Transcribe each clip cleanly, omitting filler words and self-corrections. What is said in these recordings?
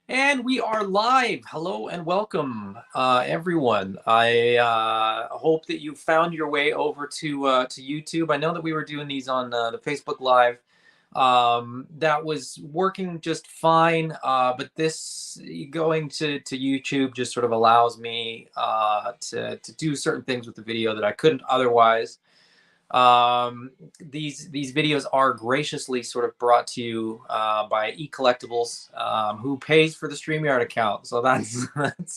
And we are live. Hello and welcome, everyone. I hope that you found your way over to YouTube. I know that we were doing these on the Facebook Live. That was working just fine, but this going to YouTube just sort of allows me to do certain things with the video that I couldn't otherwise. These videos are graciously sort of brought to you by eCollectibles, who pays for the StreamYard account. So that's that's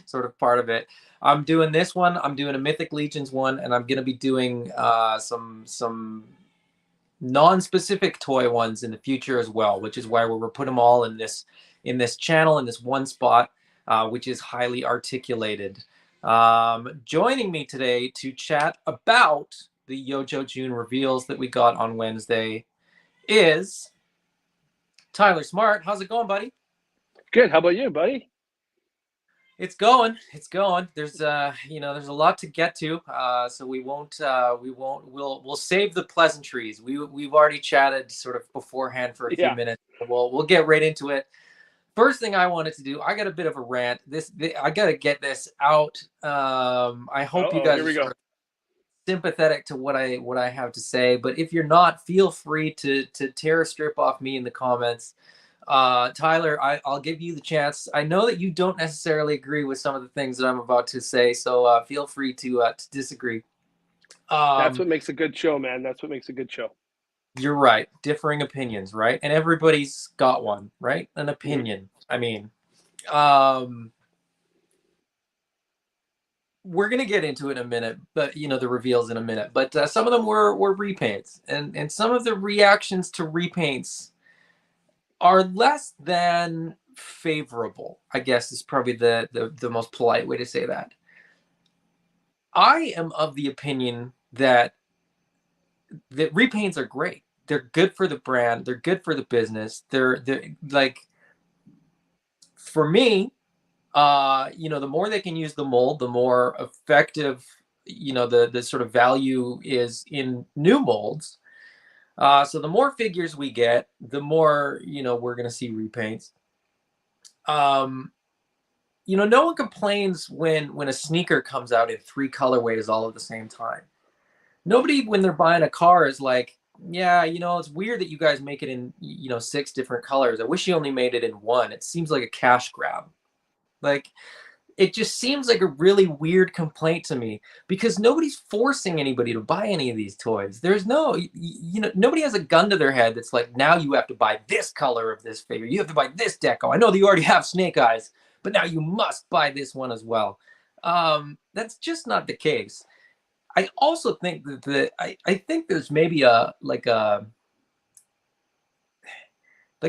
sort of part of it. I'm doing this one. I'm doing a Mythic Legions one, and I'm going to be doing some non-specific toy ones in the future as well, which is why we're putting them all in this channel in this one spot, which is highly articulated. Joining me today to chat about the Yo Joe June reveals that we got on Wednesday is Tyler Smart. How's it going, buddy? Good. How about you, buddy? It's going. It's going. There's there's a lot to get to. So we'll save the pleasantries. We've already chatted sort of beforehand for a few Yeah. minutes. We'll get right into it. First thing I wanted to do, I got a bit of a rant. I got to get this out. I hope you guys Here are we sort go. of sympathetic to what I have to say, but if you're not, feel free to tear a strip off me in the comments. Tyler, I'll give you the chance. I know that you don't necessarily agree with some of the things that I'm about to say, so feel free to disagree. That's Um, what makes a good show, man. That's what makes a good show. you're right. Differing opinions, right? And everybody's got one, right? An Hmm. opinion. I mean, um, we're gonna get into it in a minute, but the reveals in a minute. But some of them were repaints, and some of the reactions to repaints are less than favorable, I guess is probably the most polite way to say that. I am of the opinion that repaints are great. They're good for the brand. They're good for the business. They're like, for me, the more they can use the mold, the more effective, the sort of value is in new molds. So the more figures we get, the more, we're going to see repaints. Um, no one complains when a sneaker comes out in three colorways all at the same time. Nobody, when they're buying a car, is like, yeah, it's weird that you guys make it in, six different colors. I wish you only made it in one. It seems like a cash grab. Like, it just seems like a really weird complaint to me because nobody's forcing anybody to buy any of these toys. There's no, nobody has a gun to their head that's like, now you have to buy this color of this figure. You have to buy this deco. I know that you already have Snake Eyes, but now you must buy this one as well. That's just not the case. I also think I think there's maybe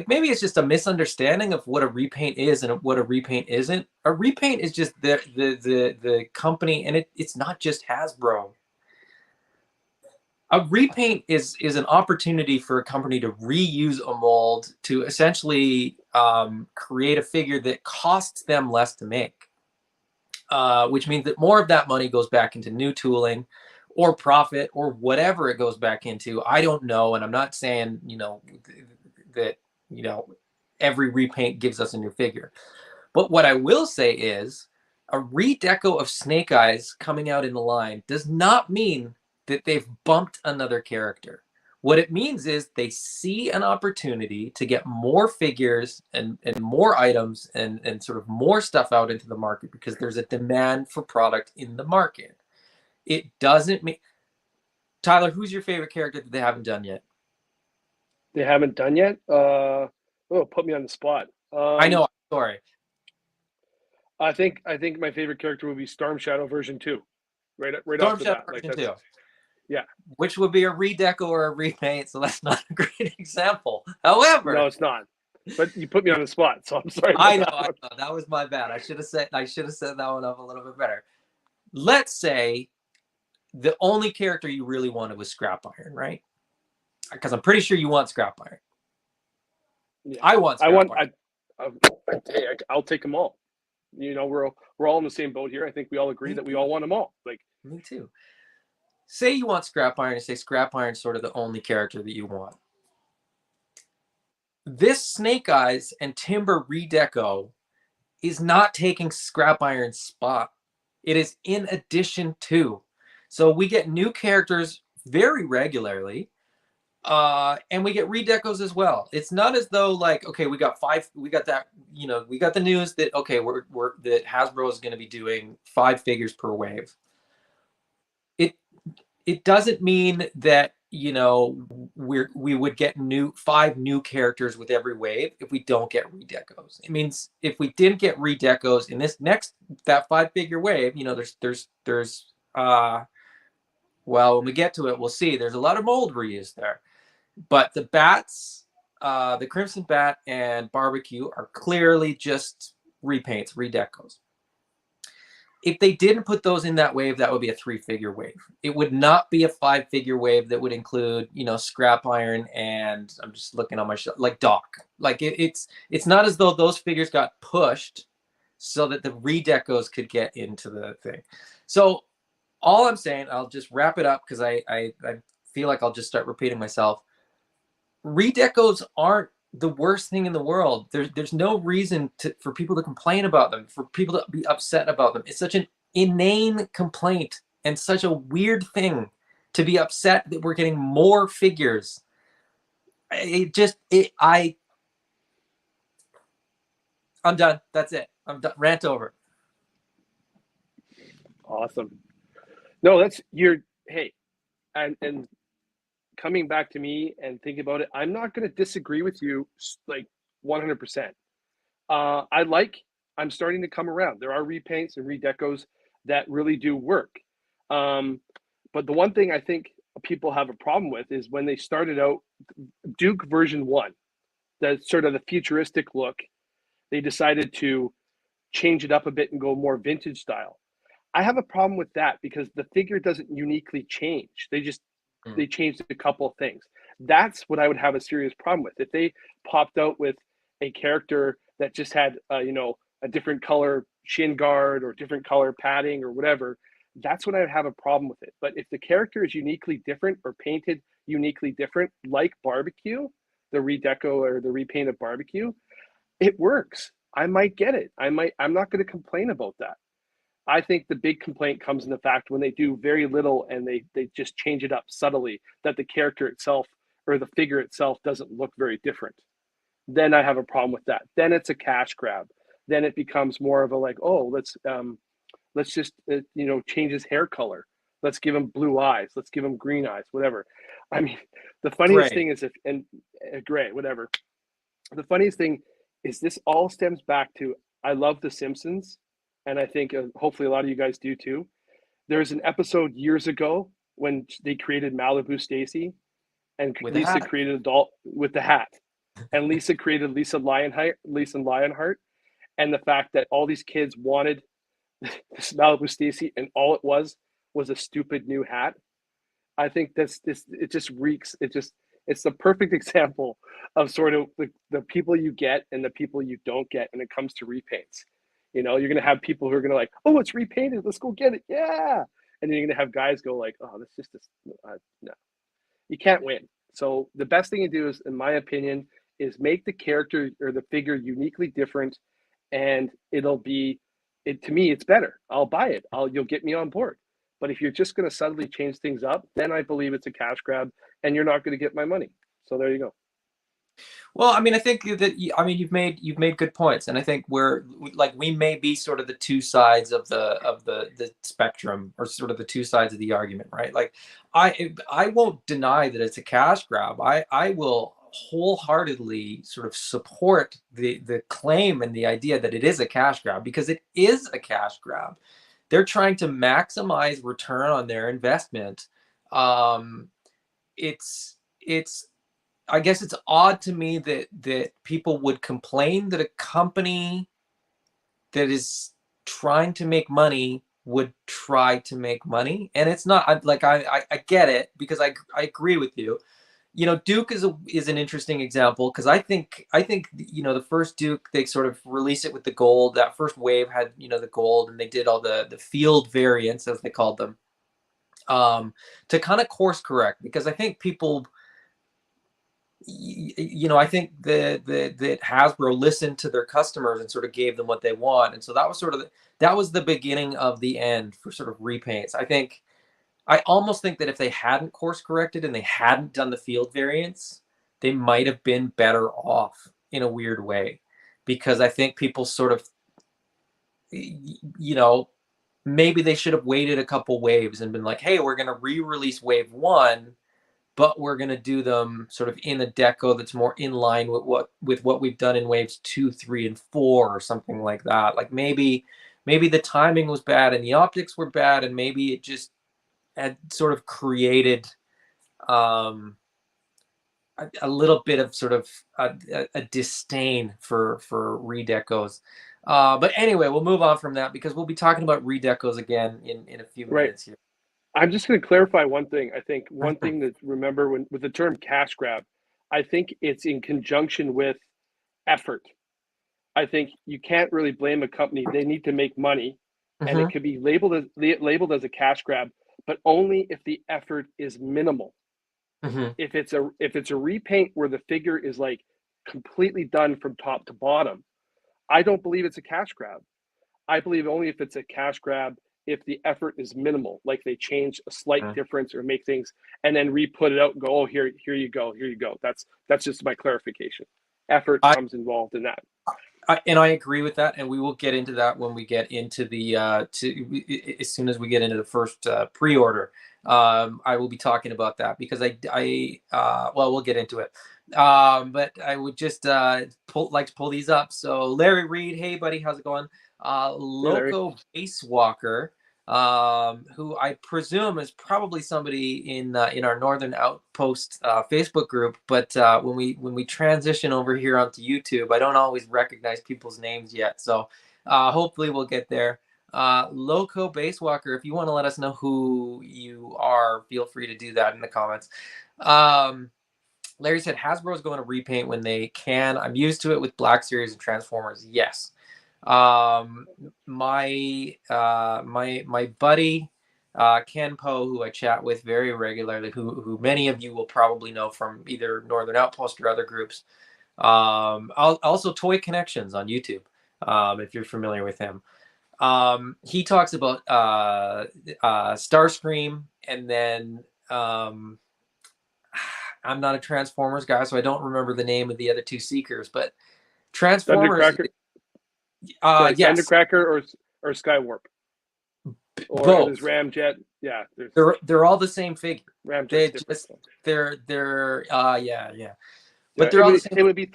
maybe it's just a misunderstanding of what a repaint is and what a repaint isn't. A repaint is just the company, and it's not just Hasbro. A repaint is an opportunity for a company to reuse a mold to essentially create a figure that costs them less to make, which means that more of that money goes back into new tooling or profit or whatever it goes back into. I don't know, and I'm not saying that every repaint gives us a new figure. But what I will say is a redeco of Snake Eyes coming out in the line does not mean that they've bumped another character. What it means is they see an opportunity to get more figures and more items and sort of more stuff out into the market because there's a demand for product in the market. It doesn't mean, Tyler, who's your favorite character that they haven't done yet? They haven't done yet. Put me on the spot. I know, sorry. I think my favorite character would be Storm Shadow version 2. Right off Storm the Shadow bat. Like version that's 2. yeah. Which would be a redeco or a repaint, so that's not a great example. However, No, it's not. But you put me on the spot, so I'm sorry about I know, that one. that was my bad. I should have set that one up a little bit better. Let's say the only character you really wanted was Scrap Iron, right? Because I'm pretty sure you want Scrap Iron. Yeah. I want I Scrap want Iron. I'll take them all. We're all in the same boat here. I think we all agree Me that we too. all want them all. Like Me too. Say you want Scrap Iron, and say Scrap Iron's sort of the only character that you want. this Snake Eyes and Timber redeco is not taking Scrap Iron's spot. It is in addition to. So we get new characters very regularly. And we get redecos as well. It's not as though like, okay, we got that, we got the news that okay, that Hasbro is going to be doing 5 figures per wave. It doesn't mean that we would get 5 new characters with every wave if we don't get redecos. It means if we didn't get redecos in this next that 5-figure wave, there's well, when we get to it, we'll see. There's a lot of mold reuse there. But the bats, the Crimson Bat and Barbecue are clearly just repaints, redecos. If they didn't put those in that wave, that would be a 3-figure wave. It would not be a 5-figure wave that would include, Scrap Iron and I'm just looking on my shelf, like Doc. Like it's not as though those figures got pushed so that the redecos could get into the thing. So all I'm saying, I'll just wrap it up because I feel like I'll just start repeating myself. Redecos aren't the worst thing in the world. There's no reason for people to complain about them, for people to be upset about them. It's such an inane complaint and such a weird thing to be upset that we're getting more figures. I'm done. That's it. I'm done. Rant over. Awesome. No, hey, and coming back to me and thinking about it, I'm not going to disagree with you like 100%. I'm starting to come around. There are repaints and redecos that really do work. But the one thing I think people have a problem with is when they started out Duke version 1, that sort of the futuristic look, they decided to change it up a bit and go more vintage style. I have a problem with that because the figure doesn't uniquely change. They changed a couple of things. That's what I would have a serious problem with. If they popped out with a character that just had, a different color shin guard or different color padding or whatever, that's when I would have a problem with it. But if the character is uniquely different or painted uniquely different, like Barbecue, the redeco or the repaint of Barbecue, it works. I might get it. I'm not going to complain about that. I think the big complaint comes in the fact when they do very little and they just change it up subtly, that the character itself or the figure itself doesn't look very different. Then I have a problem with that. Then it's a cash grab. Then it becomes more of a like, oh, let's just change his hair color. Let's give him blue eyes. Let's give him green eyes. Whatever. I mean, the funniest thing is gray, whatever. The funniest thing is this all stems back to I love The Simpsons, and I think hopefully a lot of you guys do too. There's an episode years ago when they created Malibu Stacy, and Lisa created a doll with the hat, and Lisa created Lisa Lionheart, and the fact that all these kids wanted this Malibu Stacy, and all it was a stupid new hat. I think it just reeks. It's the perfect example of sort of the people you get and the people you don't get when it comes to repaints. You're going to have people who are going to like, oh, it's repainted. Let's go get it. Yeah. And then you're going to have guys go like, oh, that's just no. You can't win. So the best thing to do is, in my opinion, is make the character or the figure uniquely different, and to me, it's better. I'll buy it. You'll get me on board. But if you're just going to subtly change things up, then I believe it's a cash grab, and you're not going to get my money. So there you go. Well, I mean, I think that you've made good points, and I think we may be sort of the two sides of the spectrum, or sort of the two sides of the argument, right? Like, I won't deny that it's a cash grab. I will wholeheartedly sort of support the claim and the idea that it is a cash grab, because it is a cash grab. They're trying to maximize return on their investment. It's I guess it's odd to me that people would complain that a company that is trying to make money would try to make money. And it's not like I get it, because I agree with you. Duke is an interesting example, because I think the first Duke, they sort of released it with the gold. That first wave had the gold, and they did all the field variants, as they called them, to kind of course correct, because I think people I think that Hasbro listened to their customers and sort of gave them what they want, and so that was sort of that was the beginning of the end for sort of repaints. I almost think that if they hadn't course corrected and they hadn't done the field variants, they might have been better off in a weird way, because I think people sort of, maybe they should have waited a couple waves and been like, hey, we're going to re-release wave one, but we're going to do them sort of in a deco that's more in line with what we've done in waves 2, 3, and 4, or something like that. Like maybe the timing was bad and the optics were bad, and maybe it just had sort of created a little bit of sort of a disdain for redecos. But anyway, we'll move on from that because we'll be talking about redecos again in a few Right. minutes here. I'm just going to clarify one thing. I think one thing to remember with the term cash grab, I think it's in conjunction with effort. I think you can't really blame a company. They need to make money, and it could be labeled as a cash grab, but only if the effort is minimal. If it's a repaint where the figure is like completely done from top to bottom, I don't believe it's a cash grab. I believe only if it's a cash grab if the effort is minimal, like they change a slight difference or make things and then re-put it out and go, oh, here you go. That's just my clarification. Effort comes involved in that. And I agree with that, and we will get into that when we get into the as soon as we get into the first pre-order. I will be talking about that because well, we'll get into it. But I would just like to pull these up. So Larry Reed, hey buddy, how's it going? Loco Base Walker, who I presume is probably somebody in our Northern Outpost Facebook group, but when we transition over here onto YouTube, I don't always recognize people's names yet. So hopefully we'll get there. Loco Base Walker, if you want to let us know who you are, feel free to do that in the comments. Larry said Hasbro is going to repaint when they can. I'm used to it with Black Series and Transformers. Yes. My buddy Ken Poe, who I chat with very regularly, who many of you will probably know from either Northern Outpost or other groups. Also Toy Connections on YouTube, if you're familiar with him. He talks about Starscream, and then I'm not a Transformers guy, so I don't remember the name of the other two Seekers, but Transformers. Thundercracker. Sorry, Yes. Thundercracker or Skywarp. Or both. it was Ramjet. Yeah, they're all the same figure. Ramjet's they're yeah. But they're all the same. It would be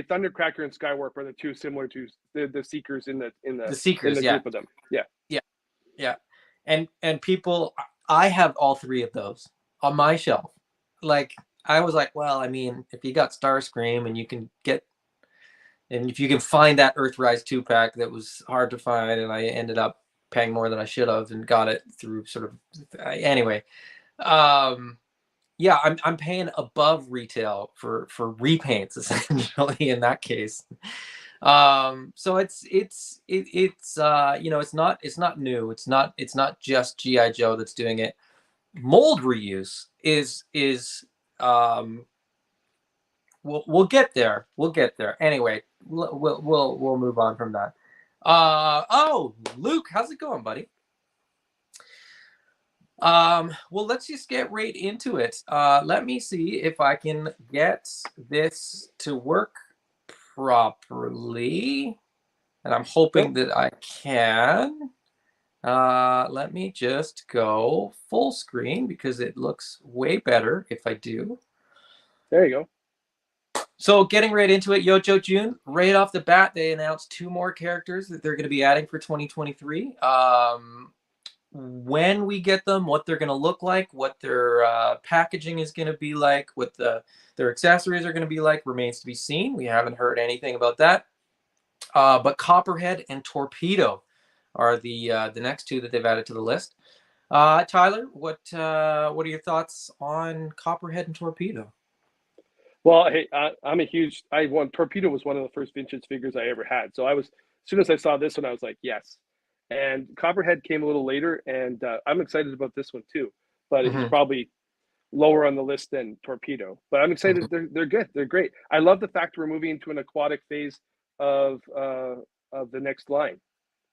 a Thundercracker and Skywarp are the two similar to the Seekers in the Seekers, in the group of them. Yeah. And people, I have all three of those on my shelf. Like I was like, well, I mean, if you got Starscream and if you can find that Earthrise 2-pack that was hard to find, and I ended up paying more than I should have and got it through sort of anyway. Yeah, I'm paying above retail for repaints essentially in that case. So it's not new. It's not just GI Joe that's doing it. Mold reuse is we'll get there. We'll get there. Anyway, we'll move on from that. Oh, Luke, how's it going, buddy? Well, let's just get right into it. Let me see if I can get this to work properly, and I'm hoping that I can. Let me just go full screen because it looks way better if I do. There you go. So getting right into it, Yo Joe June, right off the bat, they announced 2 more characters that they're going to be adding for 2023. When we get them, what they're going to look like, what their packaging is going to be like, what their accessories are going to be like, remains to be seen. We haven't heard anything about that. But Copperhead and Torpedo are the next 2 that they've added to the list. Tyler, what are your thoughts on Copperhead and Torpedo? Well, hey, Torpedo was one of the first vintage figures I ever had. So as soon as I saw this one, I was like, yes. And Copperhead came a little later, and I'm excited about this one too. But it's probably lower on the list than Torpedo. But I'm excited. They're good. They're great. I love the fact we're moving into an aquatic phase of the next line.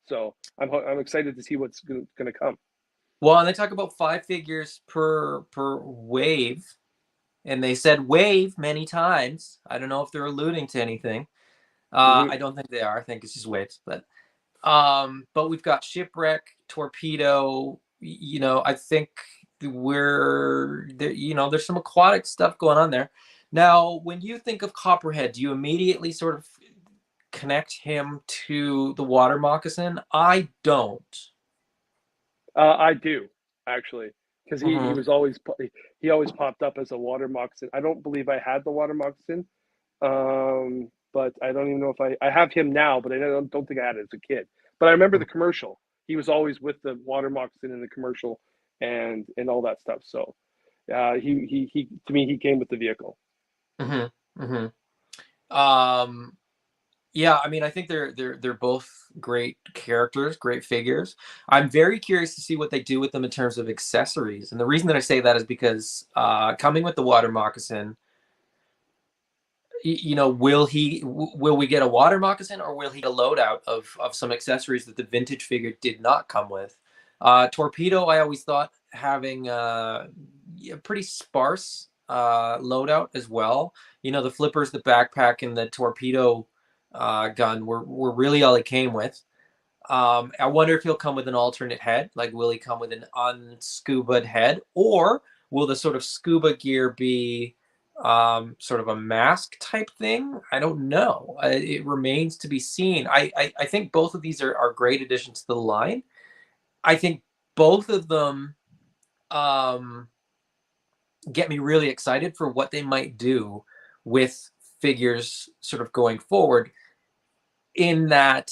So I'm excited to see what's going to come. Well, and they talk about 5 figures per wave, and they said wave many times. I don't know if they're alluding to anything. I don't think they are. I think it's just waves. But we've got Shipwreck, Torpedo. You know, I think we're there. You know, there's some aquatic stuff going on there. Now, when you think of Copperhead, do you immediately sort of connect him to the water moccasin? I don't. I do actually, because he was always he always popped up as a water moccasin. I don't believe I had the water moccasin, but I don't even know if I have him now. But I don't think I had it as a kid. But I remember the commercial. He was always with the water moccasin in the commercial and all that stuff. So he to me he came with the vehicle. Mm-hmm. Mm-hmm. Yeah, I mean, I think they're both great characters, great figures. I'm very curious to see what they do with them in terms of accessories. And the reason that I say that is because coming with the water moccasin, you know, will we get a water moccasin, or will he get a loadout of some accessories that the vintage figure did not come with? Torpedo, I always thought having a pretty sparse loadout as well. You know, the flippers, the backpack, and the torpedo gun were really all he came with. I wonder if he'll come with an alternate head. Like, will he come with an unscubaed head, or will the sort of scuba gear be sort of a mask type thing? I don't know. It remains to be seen. I think both of these are great additions to the line. I think both of them get me really excited for what they might do with figures sort of going forward, in that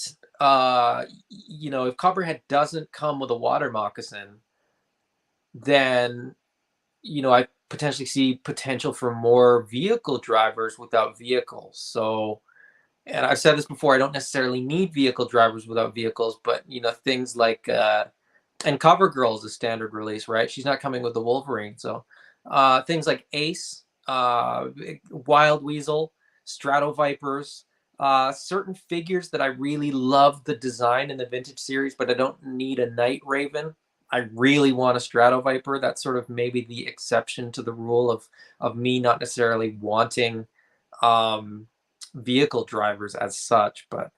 you know, if Copperhead doesn't come with a water moccasin, then, you know, I potentially see potential for more vehicle drivers without vehicles. So, and I've said this before, I don't necessarily need vehicle drivers without vehicles, but, you know, things like and CoverGirl is a standard release, right? She's not coming with the Wolverine. So things like Ace, Wild Weasel, Strato Vipers, certain figures that I really love the design in the vintage series, but I don't need a Night Raven. I really want a Strato Viper. That's sort of maybe the exception to the rule of me not necessarily wanting vehicle drivers as such. But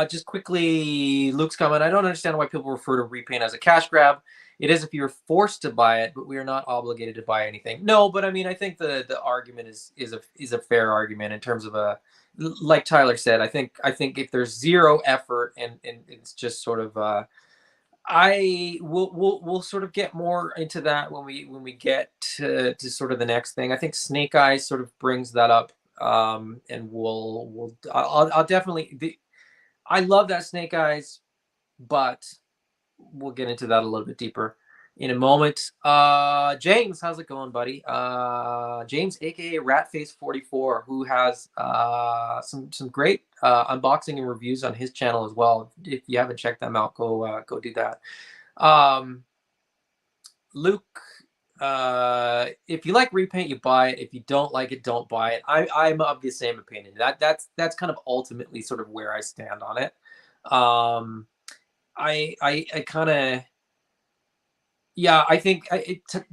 just quickly, Luke's comment. I don't understand why people refer to Repaint as a cash grab. It is if you're forced to buy it, but we are not obligated to buy anything. No, but I mean, I think the argument is a fair argument in terms of like Tyler said. I think if there's zero effort and it's just sort of we'll sort of get more into that when we get to sort of the next thing. I think Snake Eyes sort of brings that up, and I'll definitely. I love that Snake Eyes, but we'll get into that a little bit deeper in a moment. James, how's it going, buddy? James, aka Ratface44, who has some great unboxing and reviews on his channel as well. If you haven't checked them out, go do that. Luke, if you like Repaint, you buy it. If you don't like it, don't buy it. I'm of the same opinion. That's kind of ultimately sort of where I stand on it. I kind of, yeah, I think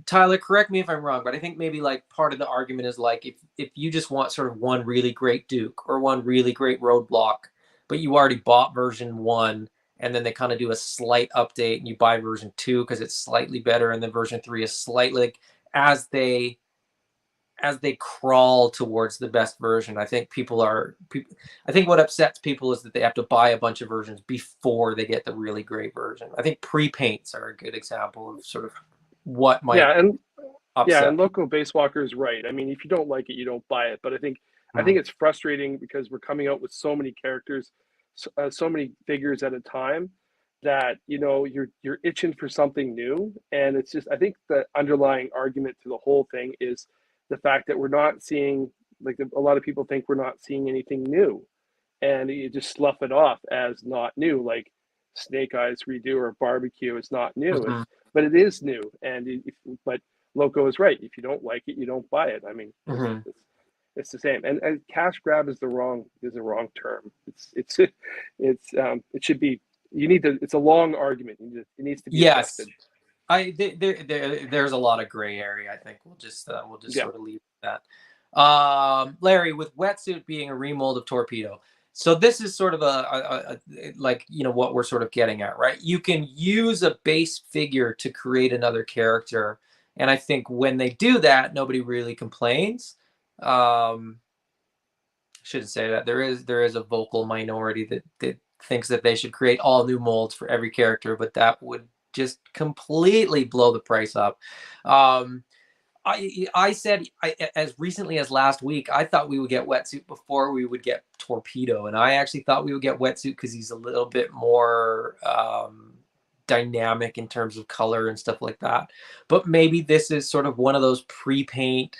Tyler, correct me if I'm wrong, but I think maybe like part of the argument is like if you just want sort of one really great Duke or one really great Roadblock, but you already bought version 1, and then they kind of do a slight update and you buy version 2 because it's slightly better, and then version 3 is slightly, like, as they crawl towards the best version. I think I think what upsets people is that they have to buy a bunch of versions before they get the really great version. I think pre-paints are a good example of sort of what might upset. And Loco Basewalker is right. I mean, if you don't like it, you don't buy it. But I think it's frustrating because we're coming out with so many characters, so many figures at a time, that, you know, you're itching for something new. And it's just, I think the underlying argument to the whole thing is the fact that we're not seeing, like, a lot of people think we're not seeing anything new, and you just slough it off as not new, like Snake Eyes redo or barbecue is not new. but it is new. And but Loco is right. If you don't like it, you don't buy it. I mean, it's the same. And cash grab is the wrong term. It should be. You need to. It's a long argument. It needs to be adjusted. There's a lot of gray area. I think we'll just sort of leave that. Larry, with Wetsuit being a remold of Torpedo, so this is sort of a like, you know, what we're sort of getting at, right? You can use a base figure to create another character, and I think when they do that, nobody really complains. Shouldn't say that. There is a vocal minority that thinks that they should create all new molds for every character, but that would just completely blow the price up. I said as recently as last week, I thought we would get Wetsuit before we would get Torpedo, and I actually thought we would get Wetsuit because he's a little bit more dynamic in terms of color and stuff like that. But maybe this is sort of one of those pre-paint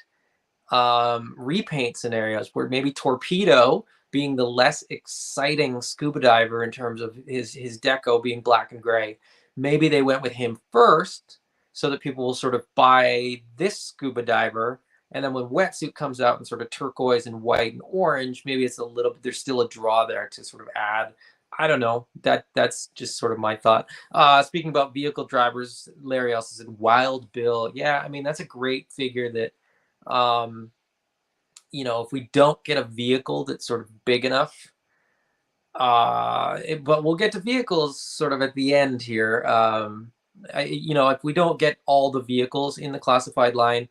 repaint scenarios where maybe Torpedo, being the less exciting scuba diver in terms of his deco being black and gray, maybe they went with him first so that people will sort of buy this scuba diver, and then when Wetsuit comes out in sort of turquoise and white and orange, maybe it's a little bit, there's still a draw there to sort of add. I don't know. That's just sort of my thought. Speaking about vehicle drivers, Larry also said Wild Bill. Yeah, I mean, that's a great figure that you know, if we don't get a vehicle that's sort of big enough, but we'll get to vehicles sort of at the end here. You know, if we don't get all the vehicles in the classified line,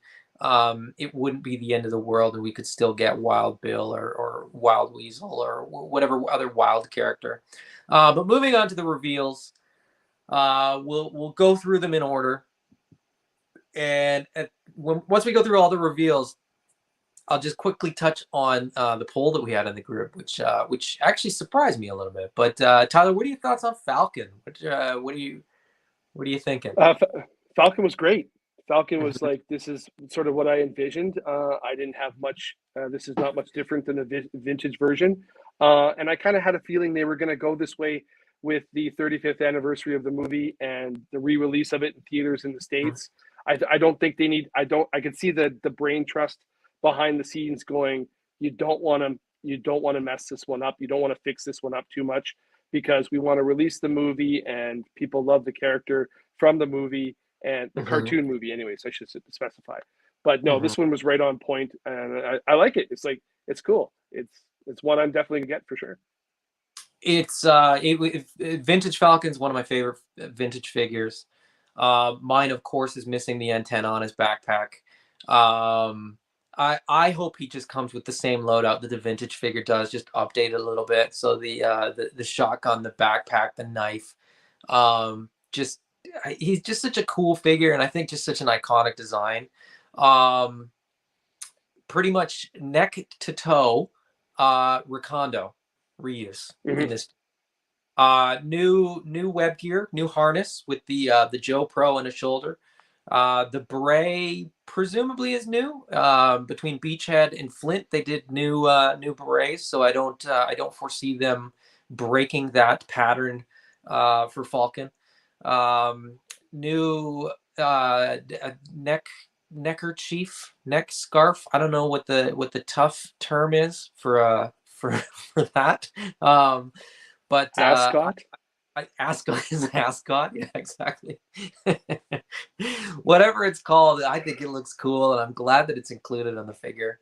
it wouldn't be the end of the world, and we could still get Wild Bill or Wild Weasel or whatever other wild character. But moving on to the reveals, we'll go through them in order. And once we go through all the reveals, I'll just quickly touch on the poll that we had in the group, which actually surprised me a little bit. But Tyler, what are your thoughts on Falcon? What are you thinking? Falcon was great. Falcon was like, this is sort of what I envisioned. I didn't have much. This is not much different than the vintage version, and I kind of had a feeling they were going to go this way with the 35th anniversary of the movie and the re-release of it in theaters in the States. I don't think they need. I could see the brain trust behind the scenes going, you don't want to mess this one up. You don't want to fix this one up too much, because we want to release the movie and people love the character from the movie and the cartoon movie anyways, I should specify. But no, this one was right on point, and I like it. It's like, it's cool. It's one I'm definitely gonna get for sure. It's Vintage Falcon's one of my favorite vintage figures. Mine, of course, is missing the antenna on his backpack. I hope he just comes with the same loadout that the vintage figure does, just update it a little bit. So the shotgun, the backpack, the knife, he's just such a cool figure, and I think just such an iconic design. Pretty much neck to toe, Recondo reuse in this. New web gear, new harness with the Joe Pro on his shoulder. The beret presumably is new. Between Beachhead and Flint, they did new berets, so I don't foresee them breaking that pattern for Falcon. New neck scarf. I don't know what the tough term is for that. But ascot. Ascot is an ascot. Yeah, exactly. Whatever it's called, I think it looks cool, and I'm glad that it's included on the figure.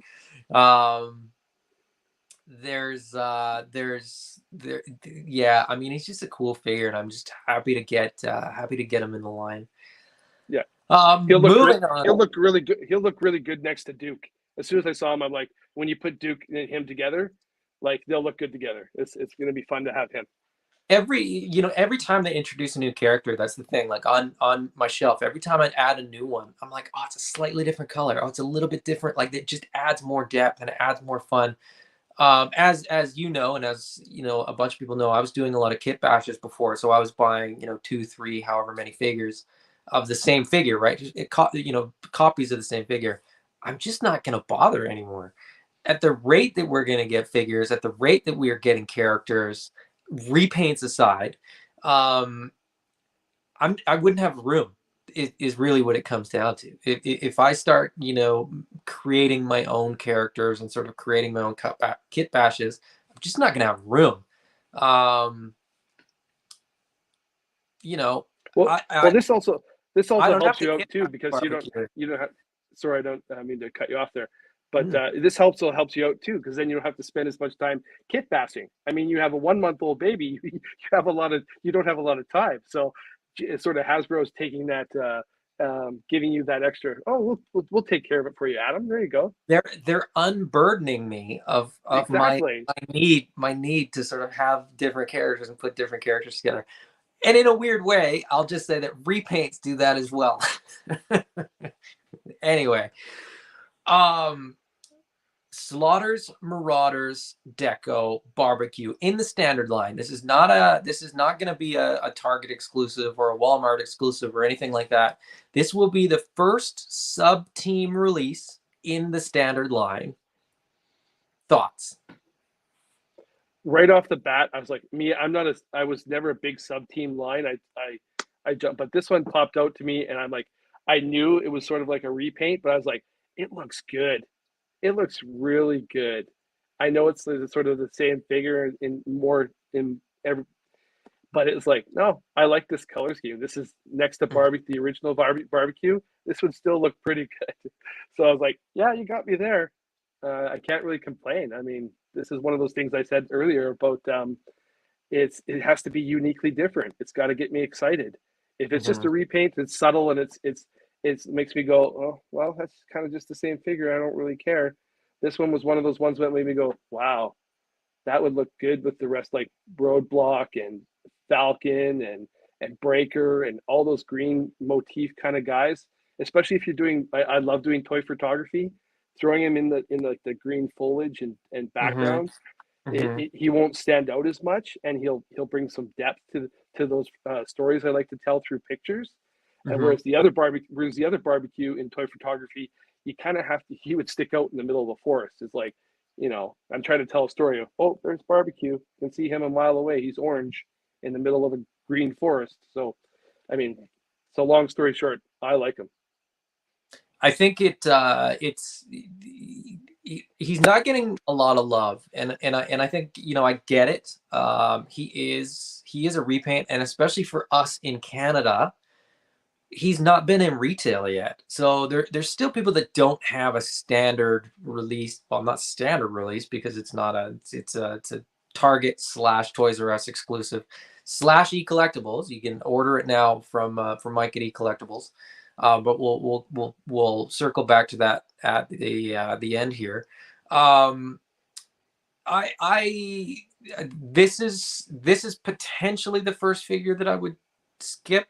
Yeah, I mean, he's just a cool figure, and I'm just happy to get him in the line. Yeah. He'll look really good. He'll look really good next to Duke. As soon as I saw him, I'm like, when you put Duke and him together, like, they'll look good together. It's going to be fun to have him. Every time they introduce a new character, that's the thing. Like on my shelf, every time I add a new one, I'm like, oh, it's a slightly different color. Oh, it's a little bit different. Like, it just adds more depth and it adds more fun. As you know, and as you know, a bunch of people know, I was doing a lot of kit bashes before, so I was buying 2, 3, however many figures of the same figure, right? Copies of the same figure. I'm just not going to bother anymore. At the rate that we're going to get figures, at the rate that we are getting characters, repaints aside, I wouldn't have room is really what it comes down to. If I start, you know, creating my own characters and sort of creating my own kit bashes, I'm just not going to have room. You know, Well, well, I this I also don't have helps to you out kit too, because barbecue. you don't have. Sorry, I don't mean to cut you off there, but Mm. this also helps you out too, because then you don't have to spend as much time kit bashing. I mean, you have a 1 month old baby, you don't have a lot of time. So it's sort of Hasbro's taking that, giving you that extra. Oh, we'll take care of it for you, Adam. There you go. They're unburdening me of Exactly. my need to sort of have different characters and put different characters together. And in a weird way, I'll just say that repaints do that as well. Anyway, um, Slaughter's Marauders Deco Barbecue in the standard line. This is not going to be a Target exclusive or a Walmart exclusive or anything like that. This will be the first sub team release in the standard line. Thoughts? Right off the bat, I was like, I was never a big sub team line. I jumped, but this one popped out to me, and I'm like, I knew it was sort of like a repaint, but I was like, it looks good. It looks really good. I know it's sort of the same figure in more in every, but it's like, no, I like this color scheme. This is next to barbecue, the original barbecue. This would still look pretty good. So I was like, yeah, you got me there. I can't really complain. I mean, this is one of those things I said earlier about it has to be uniquely different. It's got to get me excited. If it's just Mm-hmm. a repaint, it's subtle and it makes me go, oh well, that's kind of just the same figure. I don't really care. This one was one of those ones that made me go, wow, that would look good with the rest, like Roadblock and Falcon and Breaker and all those green motif kind of guys. Especially if you're doing, I love doing toy photography, throwing him in the green foliage and Mm-hmm. backgrounds. Mm-hmm. He won't stand out as much, and he'll bring some depth to those stories I like to tell through pictures. And Mm-hmm. whereas the other barbecue in toy photography, you kind of have to. He would stick out in the middle of the forest. It's like, I'm trying to tell a story of, oh, there's barbecue. You can see him a mile away. He's orange in the middle of a green forest. So, I mean, so long story short, I like him. I think it's he's not getting a lot of love, and I think, you know, I get it. He is a repaint, and especially for us in Canada, he's not been in retail yet. So there's still people that don't have a standard release. Well, not standard release, because it's not it's a Target / Toys R Us exclusive / e-collectibles. You can order it now from Mike at e-collectibles. But we'll circle back to that at the end here. Um, I this is potentially the first figure that I would skip,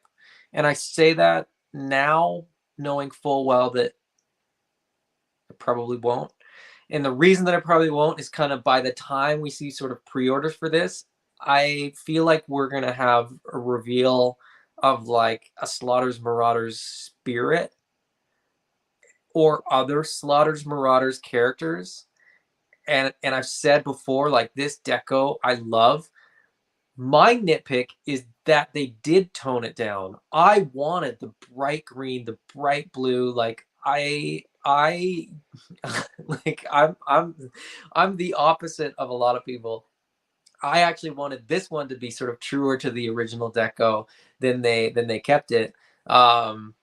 and I say that now knowing full well that I probably won't. And the reason that I probably won't is kind of by the time we see sort of pre-orders for this, I feel like we're gonna have a reveal of like a Slaughter's Marauders Spirit or other Slaughter's Marauders characters. And I've said before, like, this deco I love. My nitpick is that they did tone it down. I wanted the bright green, the bright blue. Like I like I'm the opposite of a lot of people. I actually wanted this one to be sort of truer to the original deco than they kept it. Um,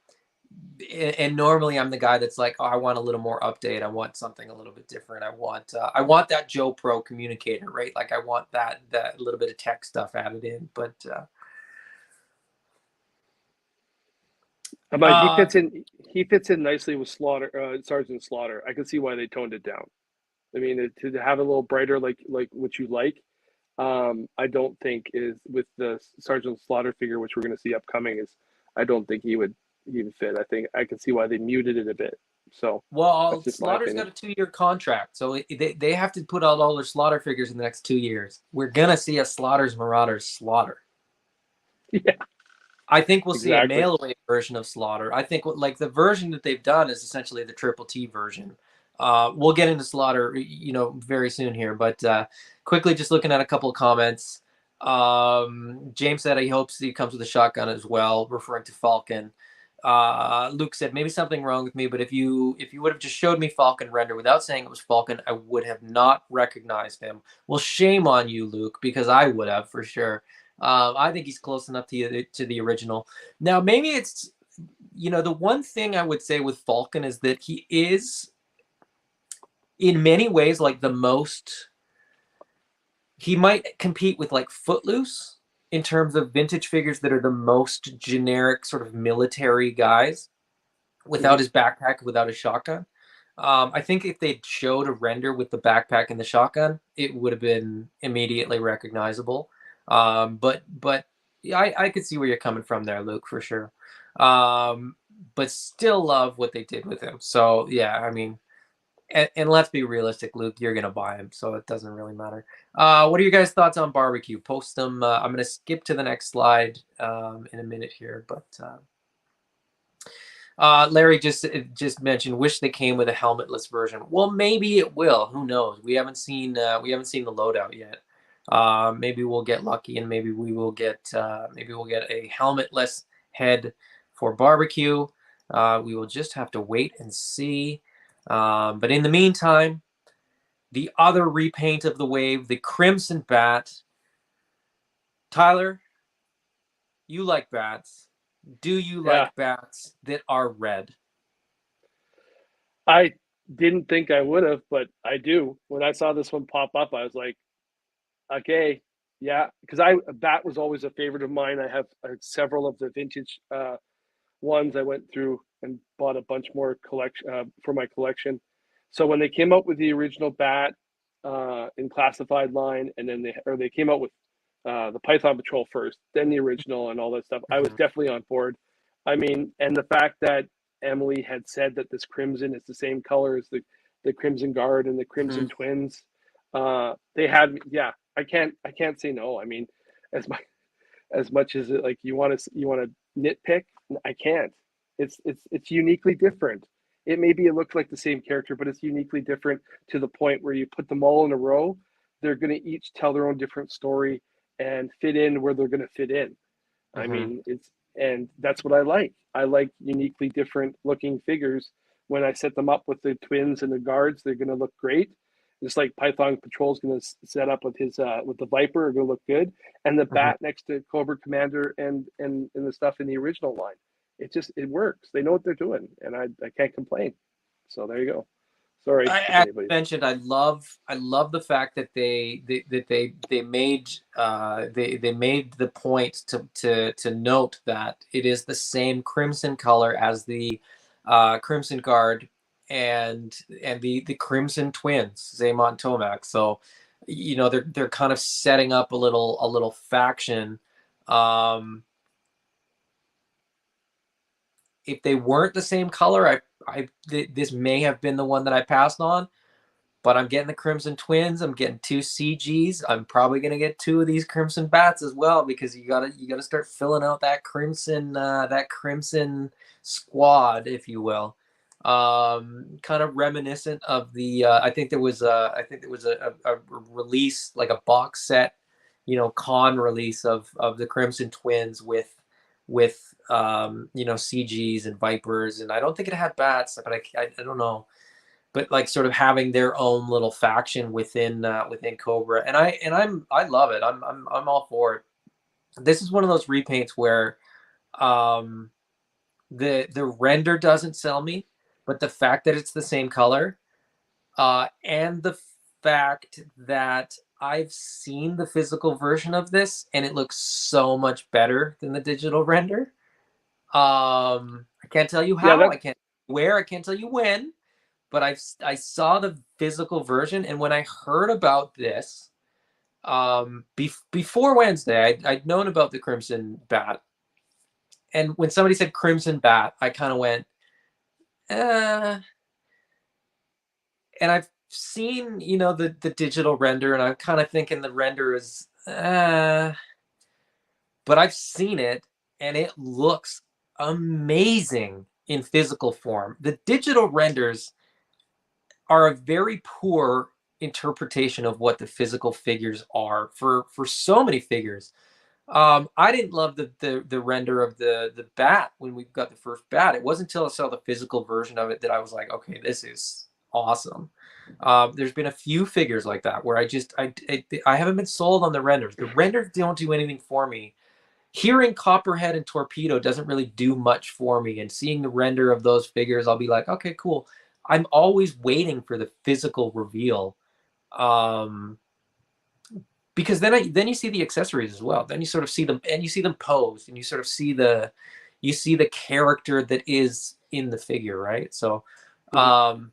and normally I'm the guy that's like, oh, I want a little more update. I want something a little bit different. I want that Joe Pro communicator, right? Like I want that little bit of tech stuff added in. But I'm like, he fits in nicely with Sergeant Slaughter. I can see why they toned it down. I mean, to have a little brighter, like what you like. I don't think is with the Sergeant Slaughter figure, which we're going to see upcoming, is I don't think he would even fit. I think I can see why they muted it a bit. So that's well, just my Slaughter's got opinion. a 2-year contract, so they have to put out all their Slaughter figures in the next 2 years. We're gonna see a Slaughter's Marauders Slaughter. Yeah, I think we'll see a exactly. mail away version of Slaughter. I think like the version that they've done is essentially the Triple T version. We'll get into Slaughter, you know, very soon here, but quickly just looking at a couple of comments. James said he hopes he comes with a shotgun as well, referring to Falcon. Luke said maybe something wrong with me, but if you would have just showed me Falcon render without saying it was Falcon, I would have not recognized him. Well, shame on you, Luke, because I would have for sure. I think he's close enough to the original. Now, maybe it's, the one thing I would say with Falcon is that he is, in many ways, like the most. He might compete with like Footloose in terms of vintage figures that are the most generic sort of military guys without his backpack, without his shotgun. I think if they'd showed a render with the backpack and the shotgun, it would have been immediately recognizable. But yeah, I could see where you're coming from there, Luke, for sure. But still love what they did with him. So yeah, I mean, and let's be realistic, Luke, you're gonna buy him, so it doesn't really matter. What are your guys' thoughts on barbecue? Post them. I'm gonna skip to the next slide in a minute here, but Larry just mentioned, wish they came with a helmetless version. Well, maybe it will. Who knows? We haven't seen the loadout yet. Maybe we'll get lucky, and maybe we'll get a helmetless head for barbecue. We will just have to wait and see. But in the meantime, the other repaint of the wave, the Crimson Bat. Tyler, you like bats. Do you like bats that are red? I didn't think I would have, but I do. When I saw this one pop up, I was like, okay, yeah, because bat was always a favorite of mine. I have several of the vintage ones. I went through and bought a bunch more collection for my collection. So when they came out with the original bat in classified line, and then they came out with the Python Patrol first, then the original and all that stuff, I was definitely on board. I mean, and the fact that Emily had said that this crimson is the same color as the Crimson Guard and the Crimson Twins, they had me. Yeah, I can't say no. I mean, as much as it, like you want to nitpick, I can't. It's uniquely different. It looks like the same character, but it's uniquely different to the point where you put them all in a row, they're going to each tell their own different story and fit in where they're going to fit in. I mean, and that's what I like. I like uniquely different looking figures. When I set them up with the twins and the guards, they're going to look great. Just like Python Patrol is going to set up with his with the Viper, are going to look good, and the Bat next to Cobra Commander and the stuff in the original line. It works. They know what they're doing, and I can't complain. So there you go. Sorry, As mentioned, I love the fact that they made they made the point to note that it is the same crimson color as the Crimson Guard and the Crimson Twins, Zaymon Tomac. So they're kind of setting up a little faction. If they weren't the same color, this may have been the one that I passed on, but I'm getting the Crimson Twins. I'm getting 2 CGs. I'm probably gonna get 2 of these Crimson Bats as well, because you gotta start filling out that crimson squad, if you will. Kind of reminiscent of the I think there was a release, like a box set, con release of the Crimson Twins with CGs and Vipers, and I don't think it had bats, but I don't know, but like sort of having their own little faction within Cobra, and I love it. I'm all for it. This is one of those repaints where the render doesn't sell me, but the fact that it's the same color, and the fact that I've seen the physical version of this and it looks so much better than the digital render. I can't tell you how, I can't where, I can't tell you when, but I saw the physical version, and when I heard about this before Wednesday, I'd known about the Crimson Bat, and when somebody said Crimson Bat, I kind of went, and I've seen the digital render, and I'm kind of thinking the render is but I've seen it and it looks amazing in physical form. The digital renders are a very poor interpretation of what the physical figures are for so many figures. I didn't love the render of the bat when we got the first bat. It wasn't until I saw the physical version of it that I was like, okay, this is awesome. There's been a few figures like that where I haven't been sold on the renders. The renders don't do anything for me. Hearing Copperhead and Torpedo doesn't really do much for me, and seeing the render of those figures, I'll be like, okay, cool. I'm always waiting for the physical reveal. Because then you see the accessories as well. Then you sort of see them, and you see them posed, and you sort of see the character that is in the figure, right? So, um,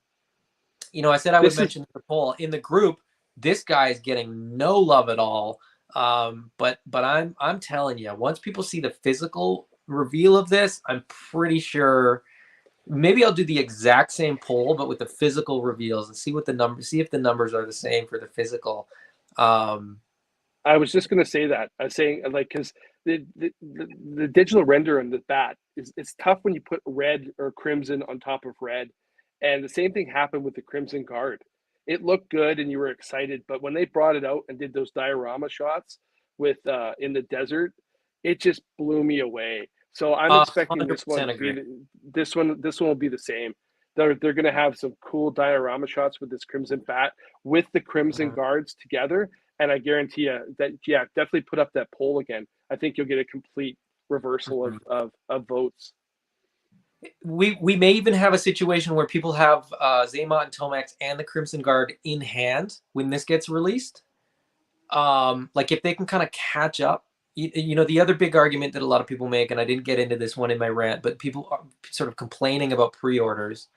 I said I would mention the poll in the group. This guy is getting no love at all. But I'm telling you, once people see the physical reveal of this, I'm pretty sure maybe I'll do the exact same poll, but with the physical reveals and see if the numbers are the same for the physical. I was just going to say that. I was saying, like, because the digital render on the bat it's tough when you put red or crimson on top of red, and the same thing happened with the Crimson Guard. It looked good and you were excited, but when they brought it out and did those diorama shots with in the desert, it just blew me away. So I'm expecting this one to be this one will be the same. They're going to have some cool diorama shots with this Crimson Bat with the Crimson Guards together. And I guarantee you that, yeah, definitely put up that poll again. I think you'll get a complete reversal of votes. We may even have a situation where people have Zaymot and Tomax and the Crimson Guard in hand when this gets released. Like if they can kind of catch up. The other big argument that a lot of people make, and I didn't get into this one in my rant, but people are sort of complaining about pre-orders.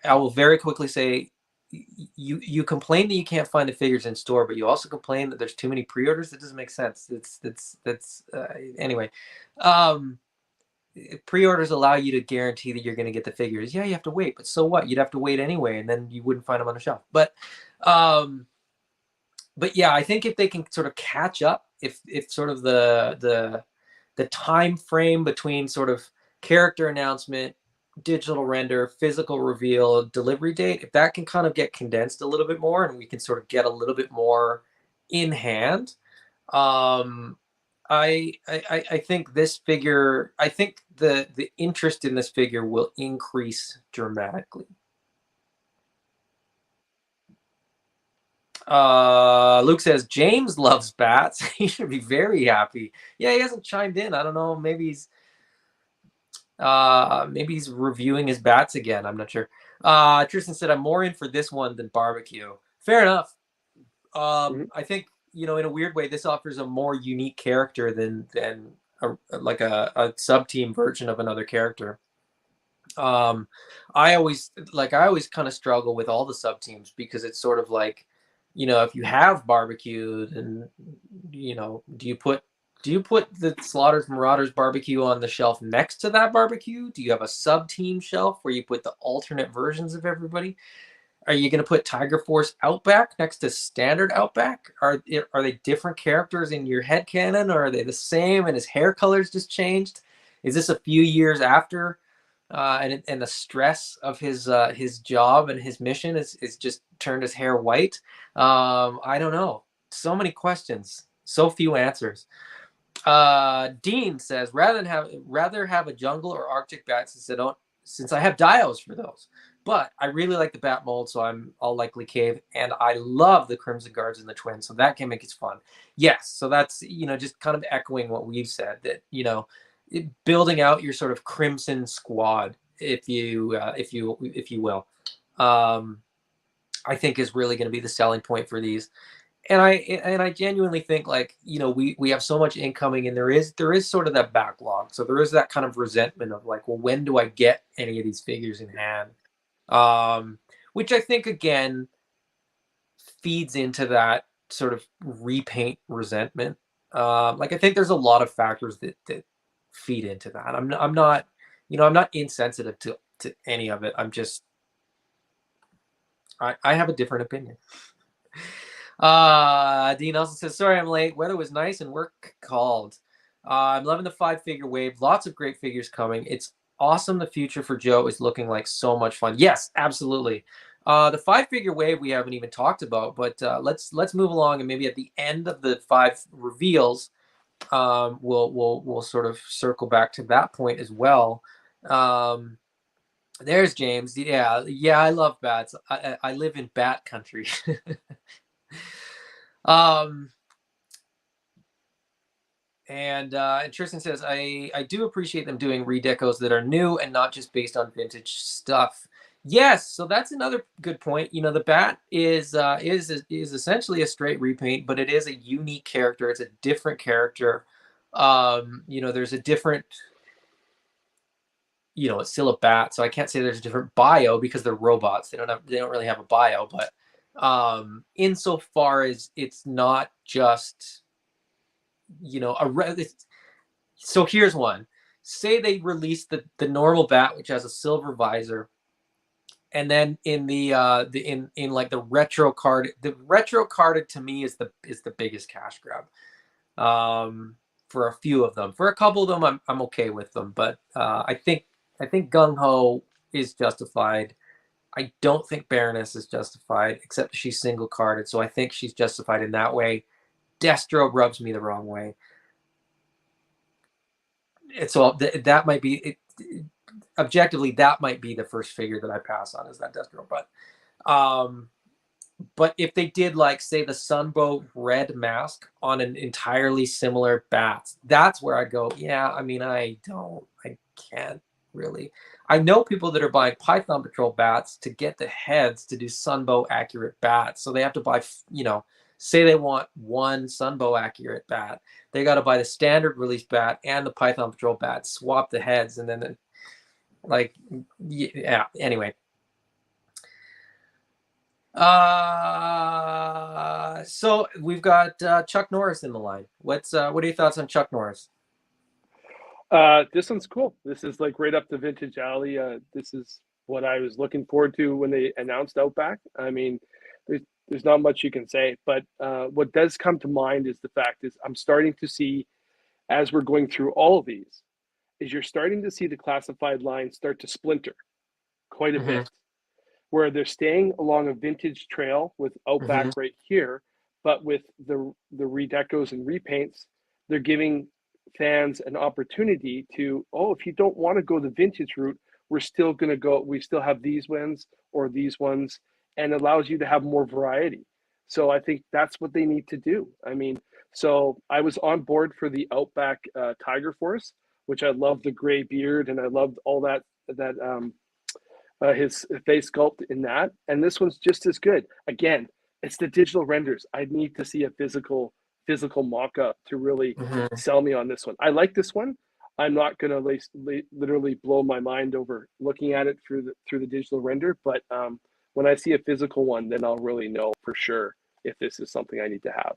I will very quickly say, you complain that you can't find the figures in store, but you also complain that there's too many pre-orders. That doesn't make sense. Anyway. Pre-orders allow you to guarantee that you're going to get the figures. Yeah, you have to wait, but so what? You'd have to wait anyway, and then you wouldn't find them on the shelf. But yeah, I think if they can sort of catch up, if sort of the time frame between sort of character announcement, digital render, physical reveal, delivery date, if that can kind of get condensed a little bit more, and we can sort of get a little bit more in hand, I think this figure, I think the interest in this figure will increase dramatically. Luke says James loves bats. He should be very happy. Yeah, he hasn't chimed in. I don't know. Maybe he's reviewing his bats again. I'm not sure. Tristan said I'm more in for this one than barbecue. Fair enough. I think, in a weird way, this offers a more unique character than a sub-team version of another character. I always kind of struggle with all the sub-teams because it's sort of like, if you have barbecue, then, do you put the Slaughter's Marauders barbecue on the shelf next to that barbecue? Do you have a sub-team shelf where you put the alternate versions of everybody? Are you going to put Tiger Force Outback next to Standard Outback? Are they different characters in your headcanon, or are they the same and his hair color's just changed? Is this a few years after and the stress of his job and his mission is just turned his hair white? I don't know. So many questions, so few answers. Dean says rather have a jungle or Arctic bat since I have dios for those. But I really like the bat mold, so I'll likely cave. And I love the Crimson Guards and the Twins, so that can make it fun. Yes, so that's just kind of echoing what we've said, that building out your sort of Crimson squad, if you will, I think is really going to be the selling point for these. And I genuinely think, like, we have so much incoming, and there is sort of that backlog. So there is that kind of resentment of like, well, when do I get any of these figures in hand? Which I think again feeds into that sort of repaint resentment. Like I think there's a lot of factors that feed into that. I'm not insensitive to any of it. I'm just I have a different opinion. Dean also says, sorry I'm late. Weather was nice and work called. I'm loving the 5-figure wave. Lots of great figures coming. It's awesome. The future for Joe is looking like so much fun. Yes, absolutely. The 5-figure wave we haven't even talked about, but let's move along, and maybe at the end of the 5 reveals, we'll sort of circle back to that point as well. There's James. Yeah, I love bats. I live in bat country. um, and Tristan says, I do appreciate them doing redecos that are new and not just based on vintage stuff. Yes, so that's another good point. You know, the bat is essentially a straight repaint, but it is a unique character. It's a different character. You know, there's a different, you know, it's still a bat, so I can't say there's a different bio because they're robots. They don't really have a bio, but insofar as it's not just, you know, so here's one. Say they release the normal bat, which has a silver visor, and then in in like the retro carded to me is the biggest cash grab. For a few of them, for a couple of them, I'm okay with them, but I think Gung Ho is justified. I don't think Baroness is justified, except she's single carded, so I think she's justified in that way. Destro rubs me the wrong way. And so that might be objectively, that might be the first figure that I pass on, is that Destro. But if they did, like, say, the Sunbow red mask on an entirely similar bats, that's where I go, yeah, I mean, I can't really. I know people that are buying Python Patrol bats to get the heads to do Sunbow accurate bats. So they have to buy, you know, say they want one Sunbow accurate bat. They got to buy the standard release bat and the Python Patrol bat, swap the heads, and then, like, yeah, anyway. So we've got Chuck Norris in the line. What are your thoughts on Chuck Norris? This one's cool. This is like right up the vintage alley. This is what I was looking forward to when they announced Outback. I mean, there's not much you can say, but what does come to mind is the fact is I'm starting to see, as we're going through all of these, is you're starting to see the classified line start to splinter quite a bit, where they're staying along a vintage trail with Outback right here, but with the redecos and repaints, they're giving fans an opportunity to, if you don't want to go the vintage route, we still have these ones or these ones, and allows you to have more variety. So I think that's what they need to do. I mean, so I was on board for the Outback Tiger Force, which I love the gray beard, and I loved all that his face sculpt in that, and this one's just as good. Again, it's the digital renders. I need to see a physical mock-up to really sell me on this one. I like this one. I'm not going to literally blow my mind over looking at it through the digital render, but when I see a physical one, then I'll really know for sure if this is something I need to have.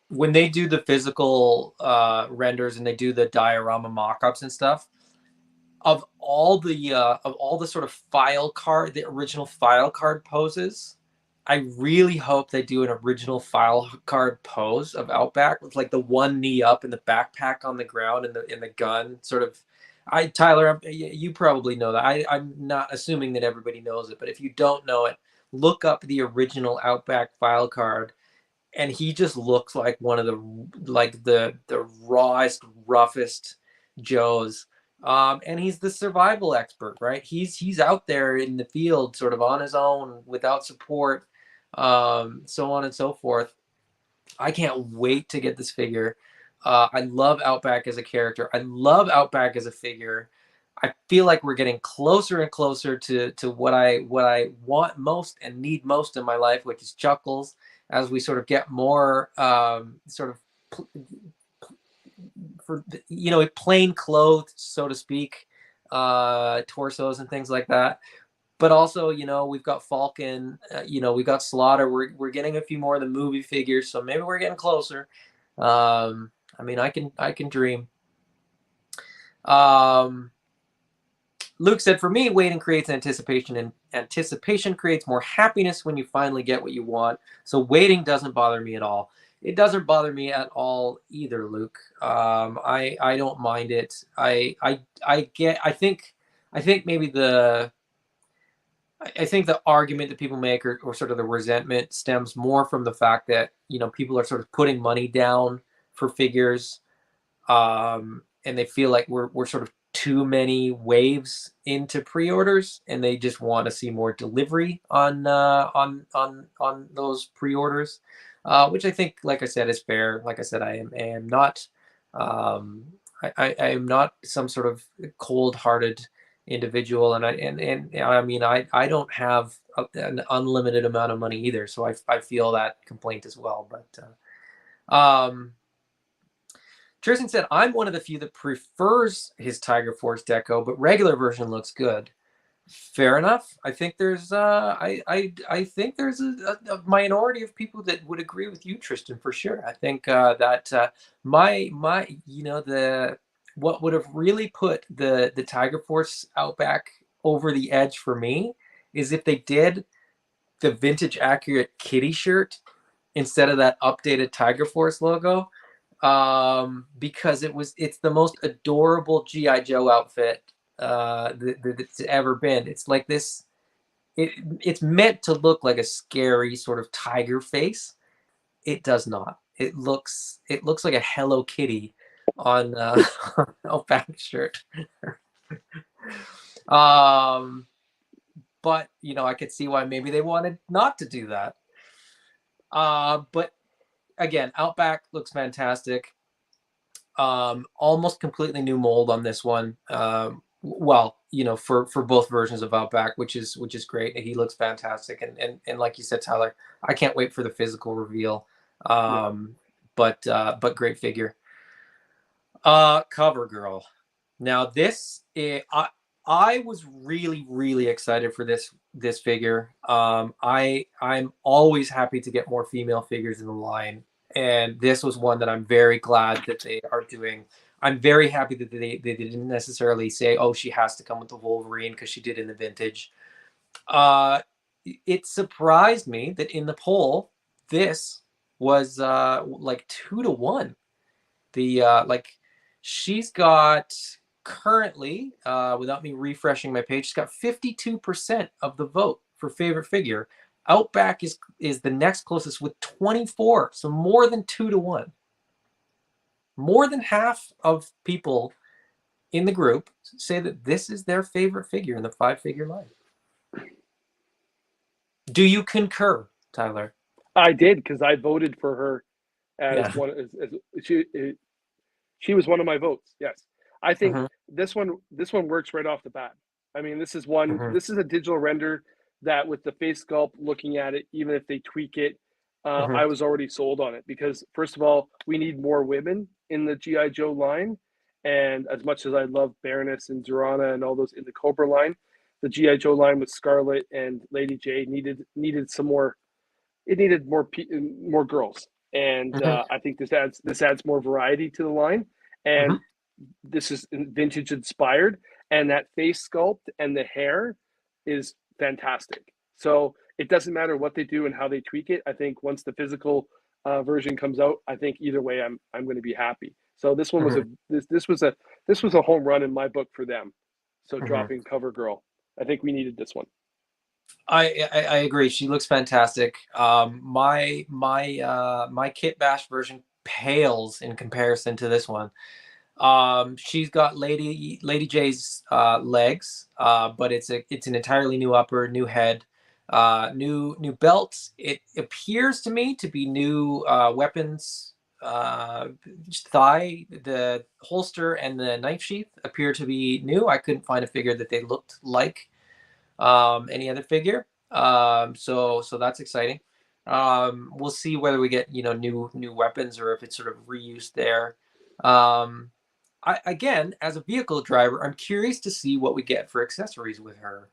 When they do the physical renders and they do the diorama mock-ups and stuff, of all the sort of the original file card poses, I really hope they do an original file card pose of Outback with, like, the one knee up and the backpack on the ground and the gun sort of. Tyler, you probably know that. I'm not assuming that everybody knows it, but if you don't know it, look up the original Outback file card, and he just looks like one of the rawest, roughest Joes. And he's the survival expert, right? He's out there in the field, sort of on his own, without support, so on and so forth. I can't wait to get this figure. I love Outback as a character. I love Outback as a figure. I feel like we're getting closer and closer to what I want most and need most in my life, which is Chuckles, as we sort of get more sort of for, you know, plain clothed, so to speak, torsos and things like that. But also, you know, we've got Falcon, you know, we've got Slaughter. We're getting a few more of the movie figures, so maybe we're getting closer. I mean, I can dream. Luke said, for me, waiting creates anticipation, and anticipation creates more happiness when you finally get what you want. So waiting doesn't bother me at all. It doesn't bother me at all either, Luke. I don't mind it. I think maybe I think the argument that people make, or sort of the resentment, stems more from the fact that, you know, people are sort of putting money down for figures, and they feel like we're sort of too many waves into pre-orders, and they just want to see more delivery on those pre-orders, which I think, like I said, is fair. Like I said, I am not um, I am not some sort of cold-hearted individual, and I mean, I don't have an unlimited amount of money either, so I feel that complaint as well. But Tristan said, I'm one of the few that prefers his Tiger Force deco, but regular version looks good. Fair enough. I think there's I think there's a minority of people that would agree with you, Tristan, for sure. I think that my you know, the what would have really put the Tiger Force Outback over the edge for me is if they did the vintage accurate kitty shirt instead of that updated Tiger Force logo, because it's the most adorable GI Joe outfit that's ever been. It's like this. It's meant to look like a scary sort of tiger face. It does not. It looks like a Hello Kitty on a back shirt. um, but you know, I could see why maybe they wanted not to do that. But again, Outback looks fantastic. Almost completely new mold on this one. Well, you know, for both versions of Outback, which is great. He looks fantastic, and like you said, Tyler, I can't wait for the physical reveal. But great figure. Cover Girl. Now I was really excited for this figure. I'm always happy to get more female figures in the line, and this was one that I'm very glad that they are doing. I'm very happy that they didn't necessarily say, oh, she has to come with the Wolverine because she did in the vintage. It surprised me that in the poll, this was like 2-1. The like she's got currently, without me refreshing my page, she's got 52% of the vote for favorite figure. Outback is the next closest with 24, so more than 2-1. More than half of people in the group say that this is their favorite figure in the 5-figure line. Do you concur, Tyler? I did, because I voted for her as Yeah. one. As she was one of my votes. Yes, I think this one works right off the bat. I mean, this is one. This is a digital render that, with the face sculpt, looking at it, even if they tweak it, I was already sold on it, because first of all, we need more women in the GI Joe line, and as much as I love Baroness and Zorana and all those in the Cobra line, the GI Joe line with Scarlet and Lady J needed some more. It needed more girls, and I think this adds more variety to the line, and this is vintage inspired, and that face sculpt and the hair is fantastic. So it doesn't matter what they do and how they tweak it. I think once the physical version comes out, I think either way I'm going to be happy. So this one was this was a home run in my book for them. So dropping Cover Girl, I think we needed this one. I agree. She looks fantastic. My Kit Bash version pales in comparison to this one. She's got Lady J's legs, but it's an entirely new upper, new head, new belts. It appears to me to be new weapons. Thigh, the holster, and the knife sheath appear to be new. I couldn't find a figure that they looked like any other figure. So that's exciting. We'll see whether we get, you know, new weapons, or if it's sort of reused there. Again, as a vehicle driver, I'm curious to see what we get for accessories with her,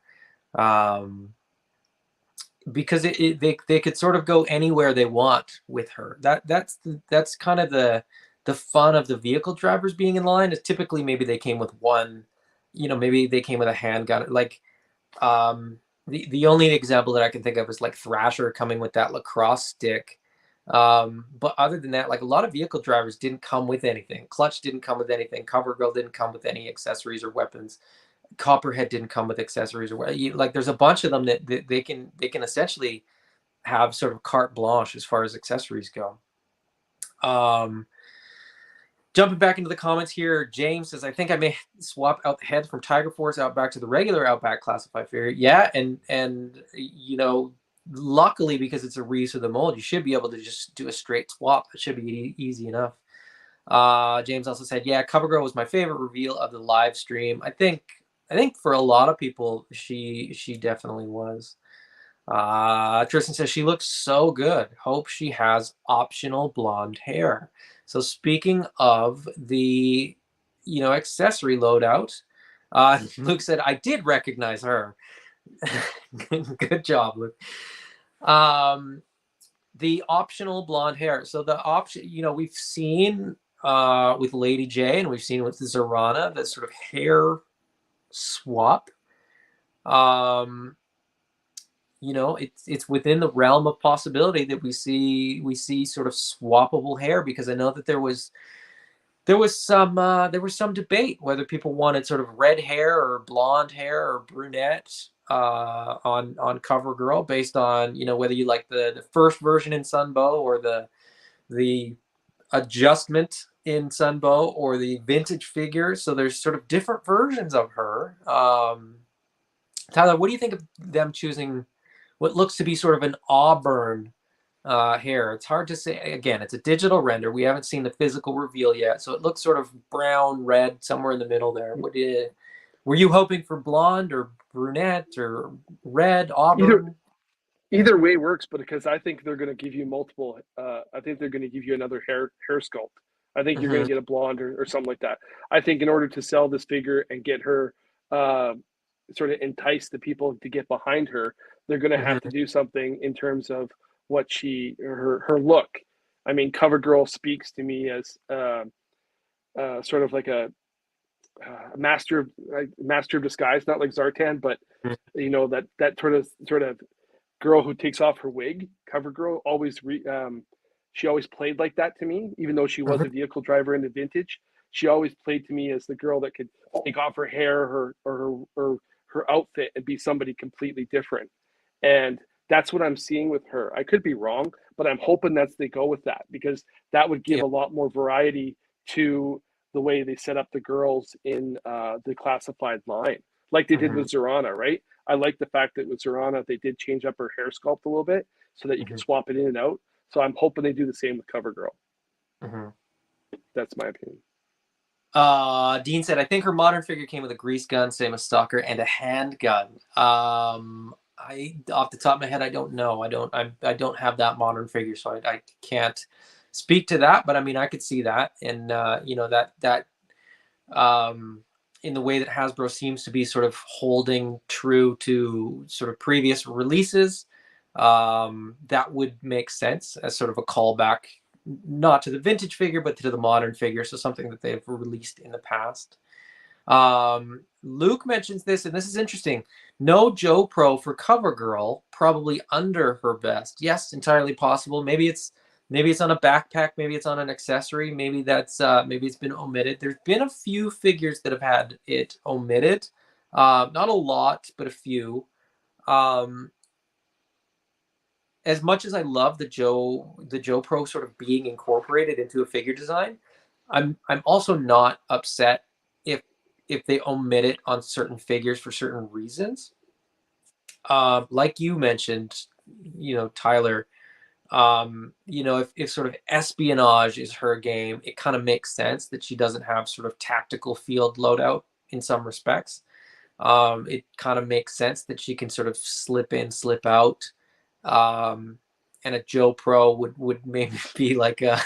because they could sort of go anywhere they want with her. That's kind of the fun of the vehicle drivers being in line. Is typically maybe they came with one, you know, maybe they came with a handgun, like. The only example that I can think of is like Thrasher coming with that lacrosse stick. But other than that, like, a lot of vehicle drivers didn't come with anything. Clutch didn't come with anything. Cover Girl didn't come with any accessories or weapons. Copperhead didn't come with accessories or what. Like there's a bunch of them that they can essentially have sort of carte blanche as far as accessories go. Jumping back into the comments here, James says, I think I may swap out the head from Tiger Force Outback to the regular Outback Classified figure. Yeah, and you know, luckily because it's a reuse of the mold, you should be able to just do a straight swap. That should be easy enough. James also said, yeah, CoverGirl was my favorite reveal of the live stream. I think for a lot of people, she definitely was. Tristan says she looks so good. Hope she has optional blonde hair. So speaking of the, you know, accessory loadout, Luke said I did recognize her. Good job, Luke. The optional blonde hair. So the option, you know, we've seen with Lady J and we've seen with Zorana, the sort of hair swap. You know, it's within the realm of possibility that we see sort of swappable hair, because I know that there was some debate whether people wanted sort of red hair or blonde hair or brunette on CoverGirl, based on, you know, whether you like the first version in Sunbow or the adjustment in Sunbow or the vintage figure. So there's sort of different versions of her. Tyler, what do you think of them choosing what looks to be sort of an auburn hair? It's hard to say. Again, it's a digital render. We haven't seen the physical reveal yet, so it looks sort of brown, red, somewhere in the middle there. Were you hoping for blonde or brunette or red, auburn? Either way works, but because I think they're going to give you multiple. I think they're going to give you another hair sculpt. I think you're going to get a blonde or something like that. I think in order to sell this figure and get her, sort of entice the people to get behind her, they're going to have to do something in terms of what her look. I mean, CoverGirl speaks to me as sort of like a master of disguise, not like Zartan, but you know, that sort of girl who takes off her wig. CoverGirl always she always played like that to me, even though she was a vehicle driver in the vintage. She always played to me as the girl that could take off her hair or her outfit and be somebody completely different. And that's what I'm seeing with her. I could be wrong, but I'm hoping that's they go with that, because that would give a lot more variety to the way they set up the girls in the classified line, like they did with Zorana, right? I like the fact that with Zorana, they did change up her hair sculpt a little bit so that you can swap it in and out. So I'm hoping they do the same with CoverGirl. That's my opinion. Dean said, I think her modern figure came with a grease gun, same as Stalker, and a handgun. I, off the top of my head, I don't know. I don't have that modern figure, so I can't speak to that. But I mean, I could see that, and you know, that in the way that Hasbro seems to be sort of holding true to sort of previous releases, that would make sense as sort of a callback, not to the vintage figure, but to the modern figure. So something that they've released in the past. Luke mentions this, and this is interesting. No Joe Pro for CoverGirl, probably under her vest. Yes, entirely possible. Maybe it's on a backpack, maybe it's on an accessory, maybe that's maybe it's been omitted. There's been a few figures that have had it omitted. Not a lot, but a few. As much as I love the Joe Pro sort of being incorporated into a figure design, I'm also not upset if they omit it on certain figures for certain reasons. Like you mentioned, you know, Tyler, you know, if sort of espionage is her game, it kind of makes sense that she doesn't have sort of tactical field loadout in some respects. It kind of makes sense that she can sort of slip in, slip out. And a Joe Pro would maybe be like a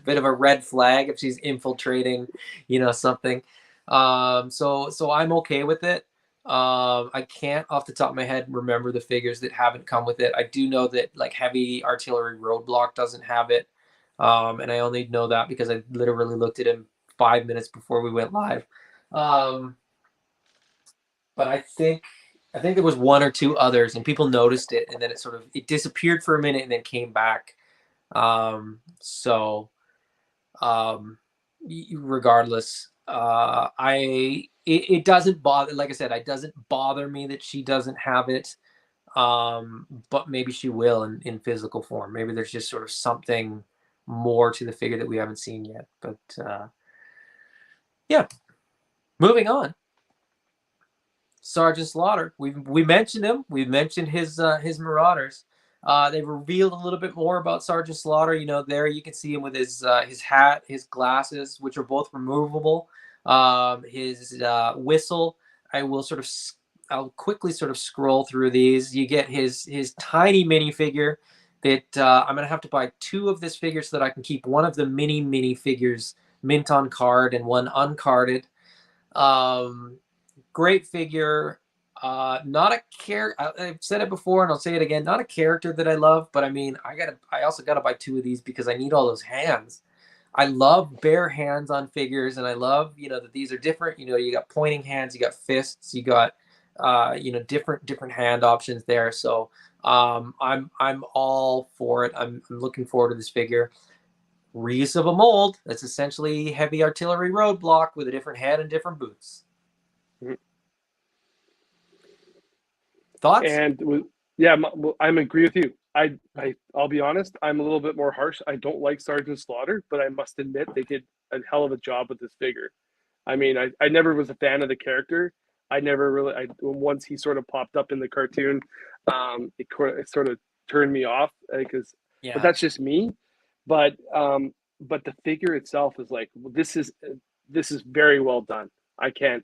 bit of a red flag if she's infiltrating, you know, something. So I'm okay with it. I can't off the top of my head remember the figures that haven't come with it. I do know that like Heavy Artillery Roadblock doesn't have it. And I only know that because I literally looked at him 5 minutes before we went live. But I think there was one or two others, and people noticed it, and then it disappeared for a minute and then came back. So regardless, it doesn't bother, like I said, it doesn't bother me that she doesn't have it. But maybe she will in physical form. Maybe there's just sort of something more to the figure that we haven't seen yet. But yeah, moving on. Sgt Slaughter. We mentioned him. We mentioned his Marauders. They revealed a little bit more about Sgt Slaughter. You know, there you can see him with his hat, his glasses, which are both removable. His whistle. I'll quickly sort of scroll through these. You get his tiny minifigure that I'm gonna have to buy 2 of this figure so that I can keep one of the mini figures mint on card and one uncarded. Great figure. Not a character. I've said it before and I'll say it again. Not a character that I love, but I mean, I also gotta buy 2 of these because I need all those hands. I love bare hands on figures, and I love, you know, that these are different. You know, you got pointing hands, you got fists, you got you know, different hand options there. So I'm all for it. I'm looking forward to this figure. Reuse of a mold. That's essentially heavy artillery roadblock with a different head and different boots. Thoughts? And yeah, I'm agree with you. I'll be honest. I'm a little bit more harsh. I don't like Sgt Slaughter, but I must admit they did a hell of a job with this figure. I mean, I never was a fan of the character. I never really. Once he sort of popped up in the cartoon, it sort of turned me off because. Yeah. But that's just me. But the figure itself is like, this is very well done. I can't.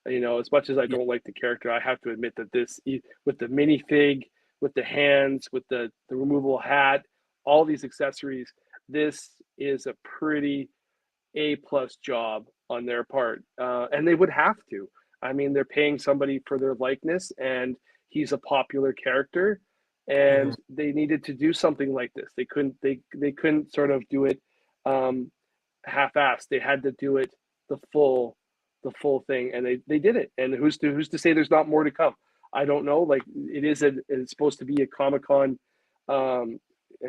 You know, as much as I don't like the character, I have to admit that this, with the minifig, with the hands, with the removable hat, all these accessories, this is a pretty A-plus job on their part. And they would have to. I mean, they're paying somebody for their likeness, and he's a popular character, and they needed to do something like this. They couldn't sort of do it half-assed. They had to do it the full thing, and they did it. And who's to say there's not more to come? I don't know. Like, it's supposed to be a Comic-Con. I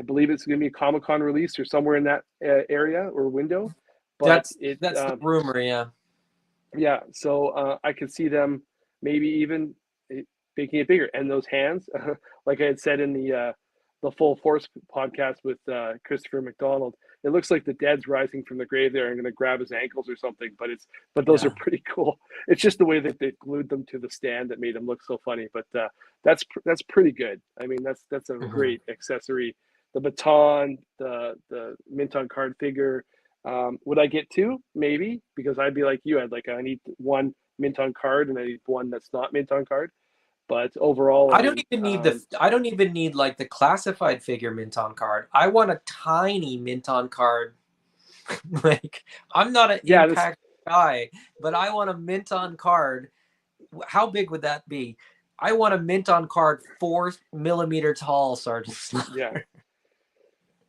believe it's going to be a Comic-Con release or somewhere in that area or window. But that's the rumor, yeah. Yeah, so I could see them maybe even making it bigger. And those hands, like I had said in the Full Force podcast with Christopher McDonald, it looks like the dead's rising from the grave there and going to grab his ankles or something. But those are pretty cool. It's just the way that they glued them to the stand that made them look so funny. But that's pretty good. I mean, that's a great accessory. The baton, the mint on card figure. Would I get 2? Maybe, because I'd be like you. I need 1 mint on card and I need 1 that's not mint on card. But overall, I don't even need like the classified figure mint on card. I want a tiny mint on card. Like, I'm not an impact guy, but I want a mint on card. How big would that be? I want a mint on card 4 millimeter tall Sgt Slaughter. Yeah.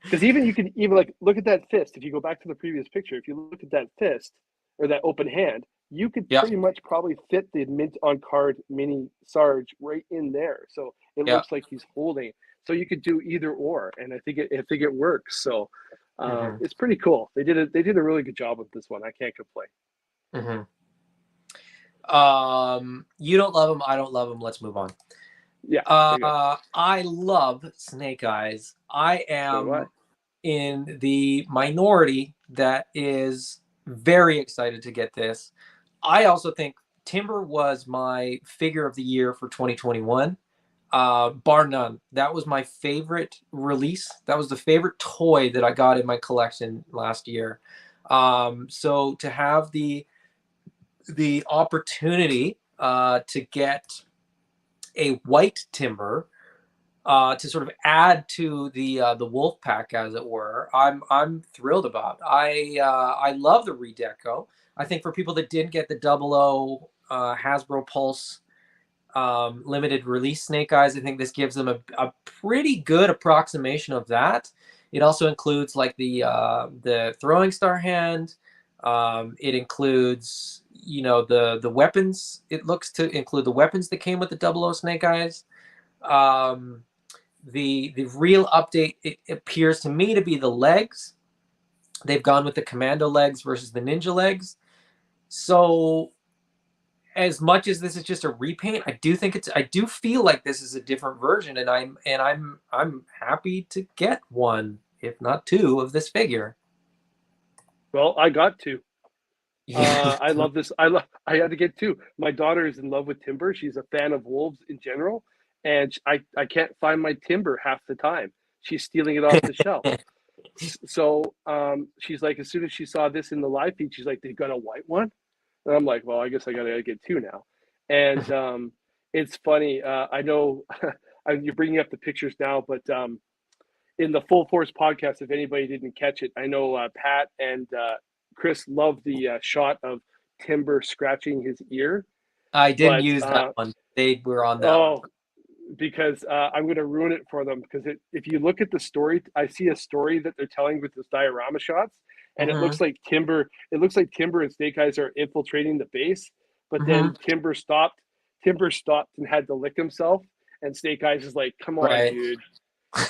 Because you can like look at that fist. If you go back to the previous picture, if you look at that fist or that open hand, you could pretty much probably fit the mint on card mini Sarge right in there. So it looks like he's holding. So you could do either or, and I think it works. So it's pretty cool. They did a really good job with this one. I can't complain. You don't love him. I don't love him. Let's move on. Yeah. I love Snake Eyes. I am in the minority that is very excited to get this. I also think Timber was my figure of the year for 2021. Bar none. That was my favorite release. That was the favorite toy that I got in my collection last year. So to have the opportunity to get a white Timber to sort of add to the wolf pack, as it were, I'm thrilled about. I love the redeco. I think for people that didn't get the 00 Hasbro Pulse limited release Snake Eyes, I think this gives them a pretty good approximation of that. It also includes like the throwing star hand. It includes, you know, the weapons. It looks to include the weapons that came with the 00 Snake Eyes. The real update, it appears to me to be the legs. They've gone with the commando legs versus the ninja legs. So as much as this is just a repaint, I do feel like this is a different version, and I'm happy to get one, if not two, of this figure. Well, I got two. Yeah. I love this. I had to get two. My daughter is in love with Timber. She's a fan of wolves in general, and I can't find my Timber half the time. She's stealing it off the shelf. So she's like, as soon as she saw this in the live feed, she's like, they got a white one, and I'm like, well, I guess I gotta get two now. And it's funny. I know you're bringing up the pictures now, but in the Full Force podcast, if anybody didn't catch it, I know Pat and Chris loved the shot of Timber scratching his ear, I didn't but use that one. They were on that one. oh, because I'm going to ruin it for them, because if you look at the story, I see a story that they're telling with this diorama shots, and it Mm-hmm. looks like Timber. It looks like Timber and Snake Eyes are infiltrating the base, but Mm-hmm. then Timber stopped. Timber stopped and had to lick himself, and Snake Eyes is like, "Come on, Right. dude."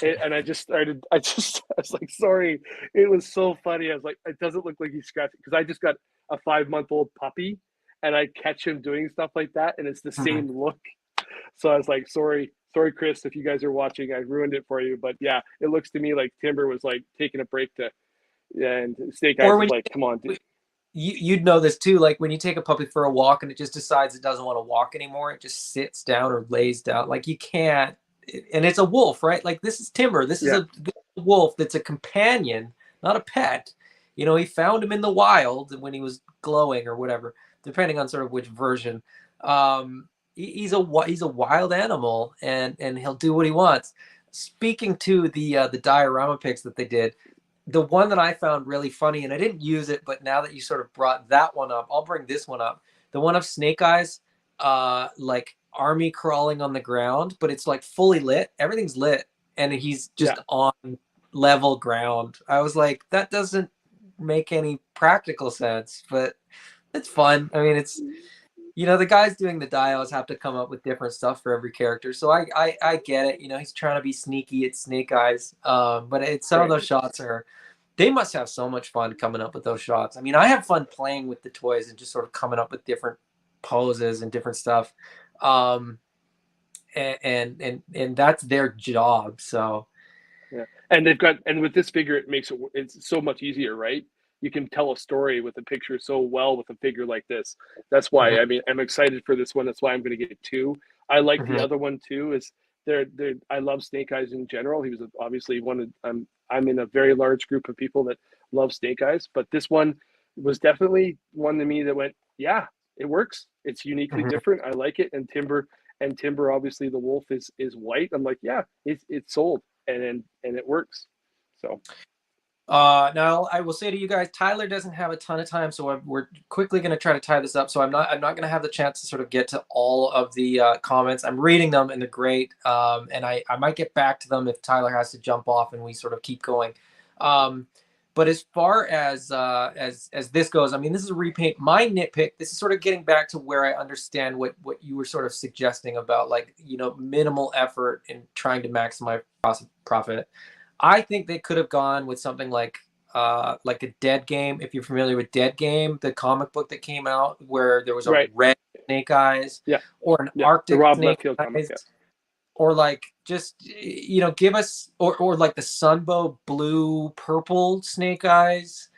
And I just started. I was like, "Sorry." It was so funny. I was like, "It doesn't look like he's scratching," because I just got a 5-month-old puppy, and I catch him doing stuff like that, and it's the Mhm. same look. So I was like, sorry, Chris, if you guys are watching, I ruined it for you. But yeah, it looks to me like Timber was like taking a break to, and Snake Eyes Or is when like, come on, dude. you'd know this too, like when you take a puppy for a walk and it just decides it doesn't want to walk anymore, it just sits down or lays down. Like you can't, and it's a wolf, right? Like this is Timber. This is Yeah, a wolf that's a companion, not a pet. You know, he found him in the wild when he was glowing or whatever, depending on sort of which version. He's a wild animal, and he'll do what he wants. Speaking to the diorama pics that they did, the one that I found really funny, and I didn't use it, but now that you sort of brought that one up, I'll bring this one up. The one of Snake Eyes, like army crawling on the ground, but it's like fully lit. Everything's lit, and he's yeah. just on level ground. I was like, that doesn't make any practical sense, but it's fun. I mean, it's the guys doing the dials have to come up with different stuff for every character. So I get it. He's trying to be sneaky at Snake Eyes. But some of Right. those shots they must have so much fun coming up with those shots. I mean, I have fun playing with the toys and just sort of coming up with different poses and different stuff. Um, and that's their job. So Yeah, and with this figure, it's so much easier, right? You can tell a story with a picture so well with a figure like this. That's mhm, why I'm excited for this one. That's why I'm going to get two. I like the mhm, other one too. Is they're I love Snake Eyes in general. He was obviously one of I'm in a very large group of people that love Snake Eyes, but this one was definitely one to me that went, yeah, it works. It's uniquely mhm. different. I like it. And Timber, obviously the wolf is white. I'm like, yeah, it's sold, and it works. So Now I will say to you guys, Tyler doesn't have a ton of time, so we're quickly going to try to tie this up. So I'm not going to have the chance to sort of get to all of the comments. I'm reading them and they're great, and I might get back to them if Tyler has to jump off and we sort of keep going. Um, but as far as this goes, I mean, this is a repaint. My nitpick. This is sort of getting back to where I understand what you were sort of suggesting about, like, minimal effort in trying to maximize profit. I think they could have gone with something like a Dead Game. If you're familiar with Dead Game, the comic book that came out where there was a right, red Snake Eyes yeah, or an yeah, the Arctic Rob Snake Liefeld comic, Eyes, yeah, or like just give us or like the Sunbow blue purple Snake Eyes.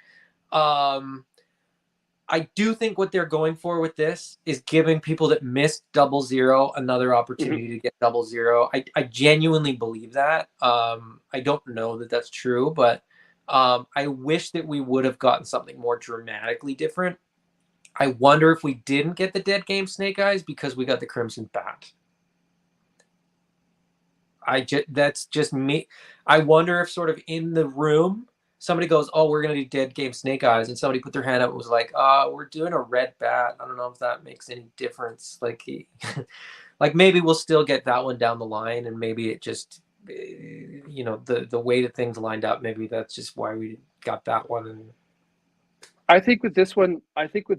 Um, I do think what they're going for with this is giving people that missed Double Zero another mm-hmm. opportunity to get Double Zero. I genuinely believe that. I don't know that that's true, but I wish that we would have gotten something more dramatically different. I wonder if we didn't get the Dead Game Snake Eyes because we got the Crimson Bat. That's just me. I wonder if sort of in the room somebody goes, "Oh, we're gonna do Dead Game Snake Eyes," and somebody put their hand up and was like, we're doing a red bat. I don't know if that makes any difference." Like like maybe we'll still get that one down the line, and maybe it just the way that things lined up. Maybe that's just why we got that one. And I think with this one, I think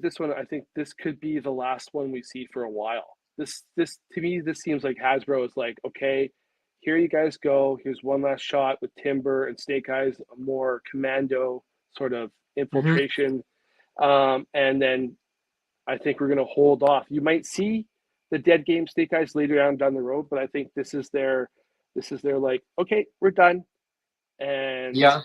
this could be the last one we see for a while. This to me, this seems like Hasbro is like, okay, here you guys go. Here's one last shot with Timber and Snake Eyes, a more commando sort of Mhm. infiltration, and then I think we're going to hold off. You might see the dead game Snake Eyes later down the road, but I think this is their like, okay, we're done, and Yeah.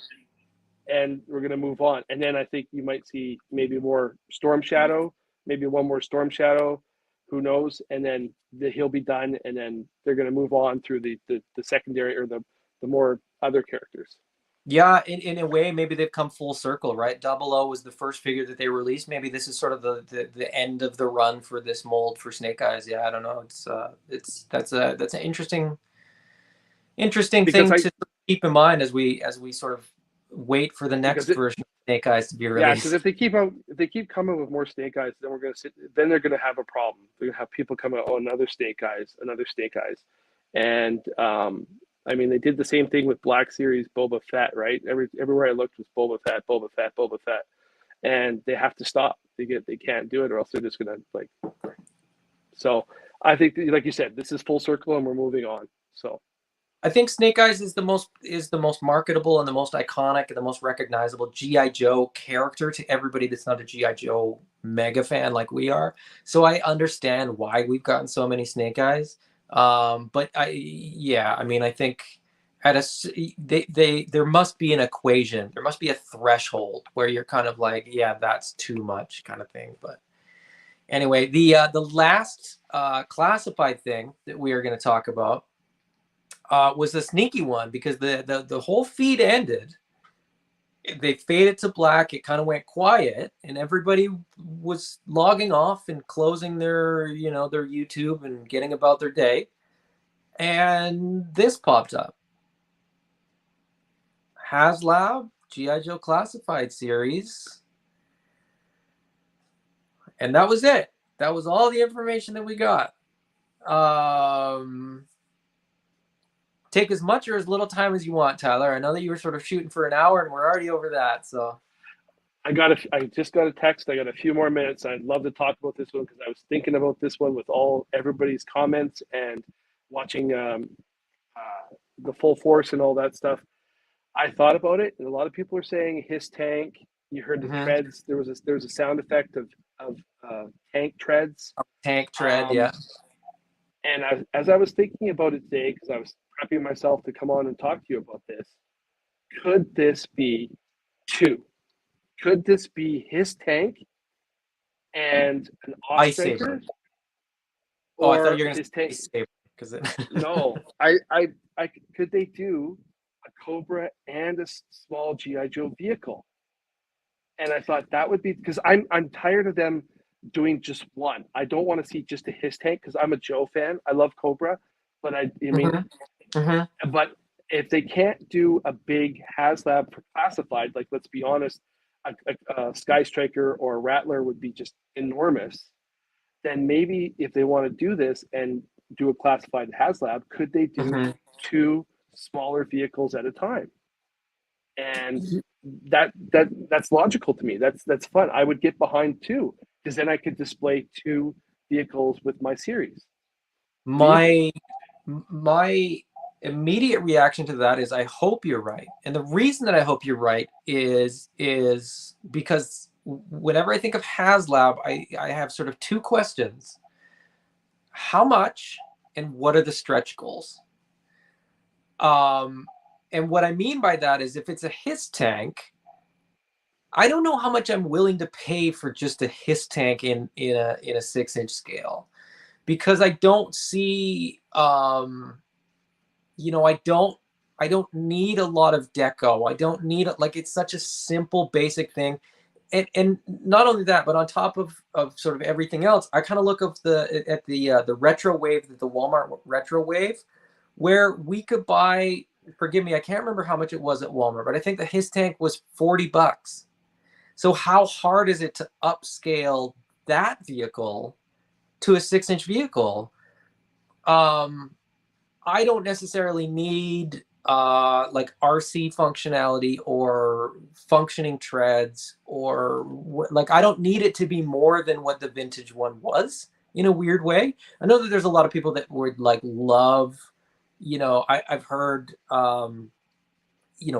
we're going to move on. And then I think you might see maybe more Storm Shadow, maybe one more Storm Shadow, who knows? And then he'll be done, and then they're going to move on through the secondary or the more other characters. Yeah, in a way, maybe they've come full circle, right? Double O was the first figure that they released. Maybe this is sort of the end of the run for this mold for Snake Eyes. Yeah, I don't know. That's an interesting Because thing to keep in mind as we sort of wait for the next version of Snake Eyes to be released. Yeah, because if they keep coming with more Snake Eyes, then then they're gonna have a problem. They're gonna have people come out, oh, another Snake Eyes, and I mean, they did the same thing with Black Series Boba Fett, right? Everywhere I looked was Boba Fett, and they have to stop. They can't do it, or else they're just gonna like. So I think, like you said, this is full circle, and we're moving on. So I think Snake Eyes is the most marketable and the most iconic and the most recognizable GI Joe character to everybody that's not a GI Joe mega fan like we are. So I understand why we've gotten so many Snake Eyes. But I mean, I think there must be an equation. There must be a threshold where you're kind of like, yeah, that's too much kind of thing. But anyway, the last classified thing that we are going to talk about was a sneaky one, because the whole feed ended. They faded to black. It kind of went quiet, and everybody was logging off and closing their YouTube and getting about their day. And this popped up. HasLab GI Joe Classified series. And that was it. That was all the information that we got. Take as much or as little time as you want, Tyler. I know that you were sort of shooting for an hour, and we're already over that. So I just got a text. I got a few more minutes. I'd love to talk about this one because I was thinking about this one with everybody's comments and watching the full force and all that stuff. I thought about it, and a lot of people are saying his tank. You heard the treads. There was a sound effect of tank treads. Tank tread, yeah. And as I was thinking about it today, because I was prepping myself to come on and talk to you about this, could this be two? Could this be his tank and an Ice Saber? Oh, I thought you were going to say Saber. No, I could they do a Cobra and a small GI Joe vehicle? And I thought that would be, because I'm tired of them doing just one. I don't want to see just a his tank, because I'm a Joe fan. I love Cobra, but but if they can't do a big HasLab for classified, like, let's be honest, a Sky Striker or a Rattler would be just enormous. Then maybe if they want to do this and do a classified HasLab, could they do two smaller vehicles at a time? And that's logical to me. That's fun. I would get behind two, because then I could display two vehicles with my series. My immediate reaction to that is I hope you're right. And the reason that I hope you're right is because whenever I think of HasLab, I have sort of two questions. How much, and what are the stretch goals? And what I mean by that is, if it's a HISS tank, I don't know how much I'm willing to pay for just a HISS tank in a 6-inch scale, because I don't see, I don't need a lot of deco. I don't need it. Like, it's such a simple, basic thing. And not only that, but on top of sort of everything else, I kind of look at the retro wave, the Walmart retro wave, where we could buy, forgive me, I can't remember how much it was at Walmart, but I think that his tank was $40. So how hard is it to upscale that vehicle to a 6-inch vehicle? I don't necessarily need like RC functionality or functioning treads, or like, I don't need it to be more than what the vintage one was, in a weird way. I know that there's a lot of people that would like love, I've heard,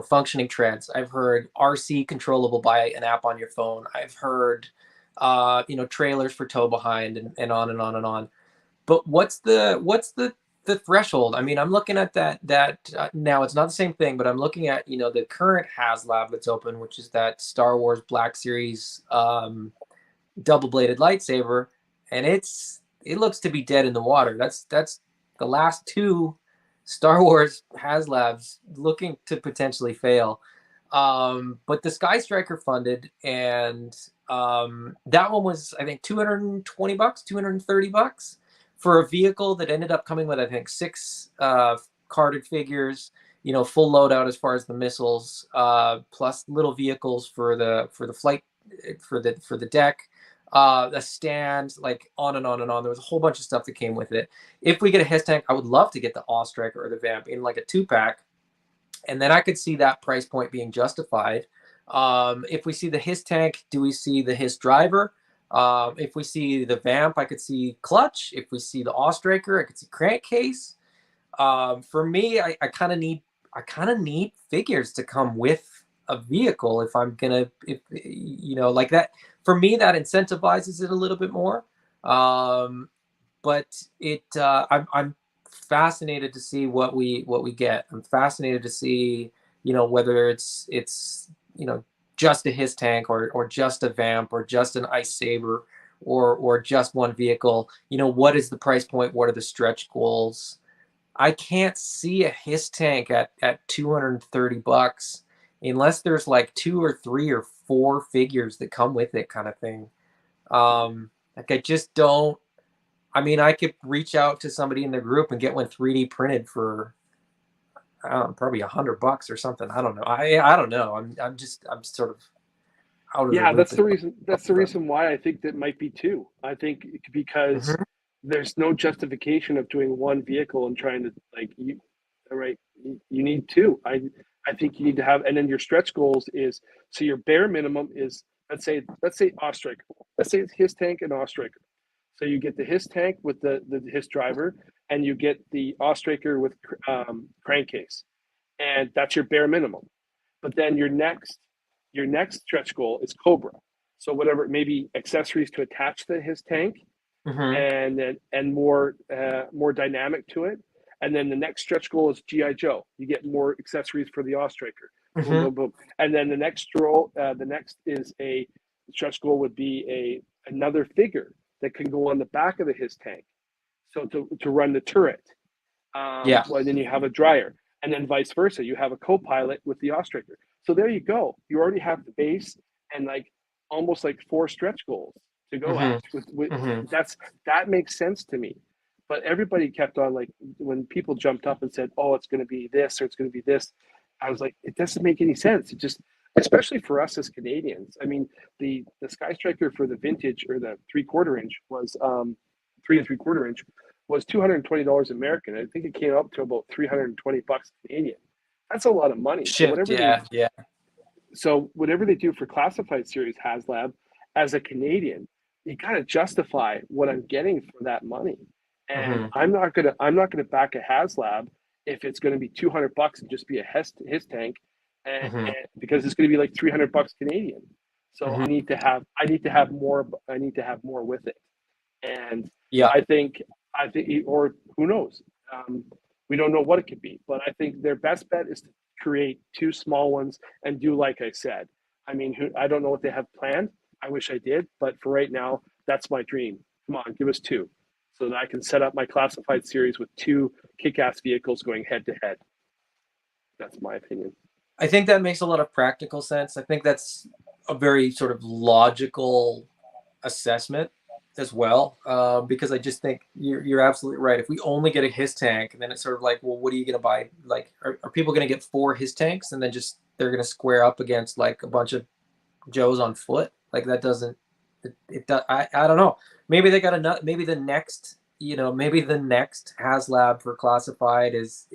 functioning treads. I've heard RC controllable by an app on your phone. I've heard you know, trailers for tow behind, and on and on and on. But what's the threshold? I mean, I'm looking at that now. It's not the same thing, but I'm looking at, you know, the current HasLab that's open, which is that Star Wars Black Series double bladed lightsaber, and it looks to be dead in the water. That's the last two Star Wars HasLabs looking to potentially fail. But the Sky Striker funded, and that one was, I think, $220, $230 for a vehicle that ended up coming with, I think, 6 carded figures, you know, full loadout as far as the missiles, plus little vehicles for the flight, for the deck, a stand, like on and on and on. There was a whole bunch of stuff that came with it. If we get a HISS tank, I would love to get the Awe Striker or the Vamp in like a 2-pack, and then I could see that price point being justified. If we see the HISS tank, do we see the HISS driver? If we see the Vamp, I could see clutch. If we see the Awe Striker, I could see crankcase. For me, I kind of need figures to come with a vehicle if I'm gonna, if you know, like that. For me, that incentivizes it a little bit more. But I'm fascinated to see what we get. I'm fascinated to see, you know, whether it's you know, just a HISS tank, or just a Vamp, or just an Ice Saber, or just one vehicle. You know, what is the price point? What are the stretch goals? I can't see a HISS tank at $230 unless there's like 2 or 3 or 4 figures that come with it, kind of thing. Like I just don't. I mean, I could reach out to somebody in the group and get one 3D printed for, I don't know, probably $100 or something. I don't know. I don't know. I'm sort of out of the Yeah, loop. that's the reason. That's the reason why I think that might be two. I think because Mhm. there's no justification of doing one vehicle and trying to like you. All right, you need two. I think you need to have, and then your stretch goals is, so your bare minimum is, let's say Awe Striker. Let's say it's HISS tank and Awe Striker. So you get the HISS tank with the HISS driver, and you get the Awe Striker with crankcase, and that's your bare minimum. But then your next stretch goal is Cobra. So whatever, maybe accessories to attach to his tank, Mhm. and more dynamic to it. And then the next stretch goal is GI Joe. You get more accessories for the Awe Striker. Boom, Mhm. boom, boom. And then the next is a stretch goal would be another figure that can go on the back of his tank. So to run the turret. Yeah. Well, then you have a dryer, and then vice versa. You have a co-pilot with the Ostriker. So there you go. You already have the base and like almost like 4 stretch goals to go at. Mhm. Mhm. That makes sense to me. But everybody kept on, like, when people jumped up and said, "Oh, it's going to be this or it's going to be this," I was like, it doesn't make any sense. It just, especially for us as Canadians. I mean, the Sky Striker for the vintage or the 3/4 inch was 3 3/4 inch was $220 American. I think it came up to about $320 Canadian. That's a lot of money. So Shipped. Yeah. Yeah. whatever they do for classified series HasLab, as a Canadian, you got to justify what I'm getting for that money. And Mhm. I'm not gonna back a HasLab if it's going to be $200 and just be a HISS tank, Mhm. and because it's going to be like $300 Canadian. So Mhm. I need to have more. I need to have more with it. And Yeah. I think, or who knows? Um, we don't know what it could be, but I think their best bet is to create 2 small ones and do like I said. I mean, I don't know what they have planned. I wish I did, but for right now, that's my dream. Come on, give us 2, so that I can set up my classified series with 2 kick-ass vehicles going head to head. That's my opinion. I think that makes a lot of practical sense. I think that's a very sort of logical assessment as well, because I just think you're absolutely right. If we only get a HISS tank, and then it's sort of like, well, what are you going to buy? Like, are people going to get 4 HISS tanks, and then just they're going to square up against like a bunch of Joes on foot? Like that doesn't. It does. I don't know. Maybe they got enough. Maybe the next. You know, maybe the next HasLab for classified is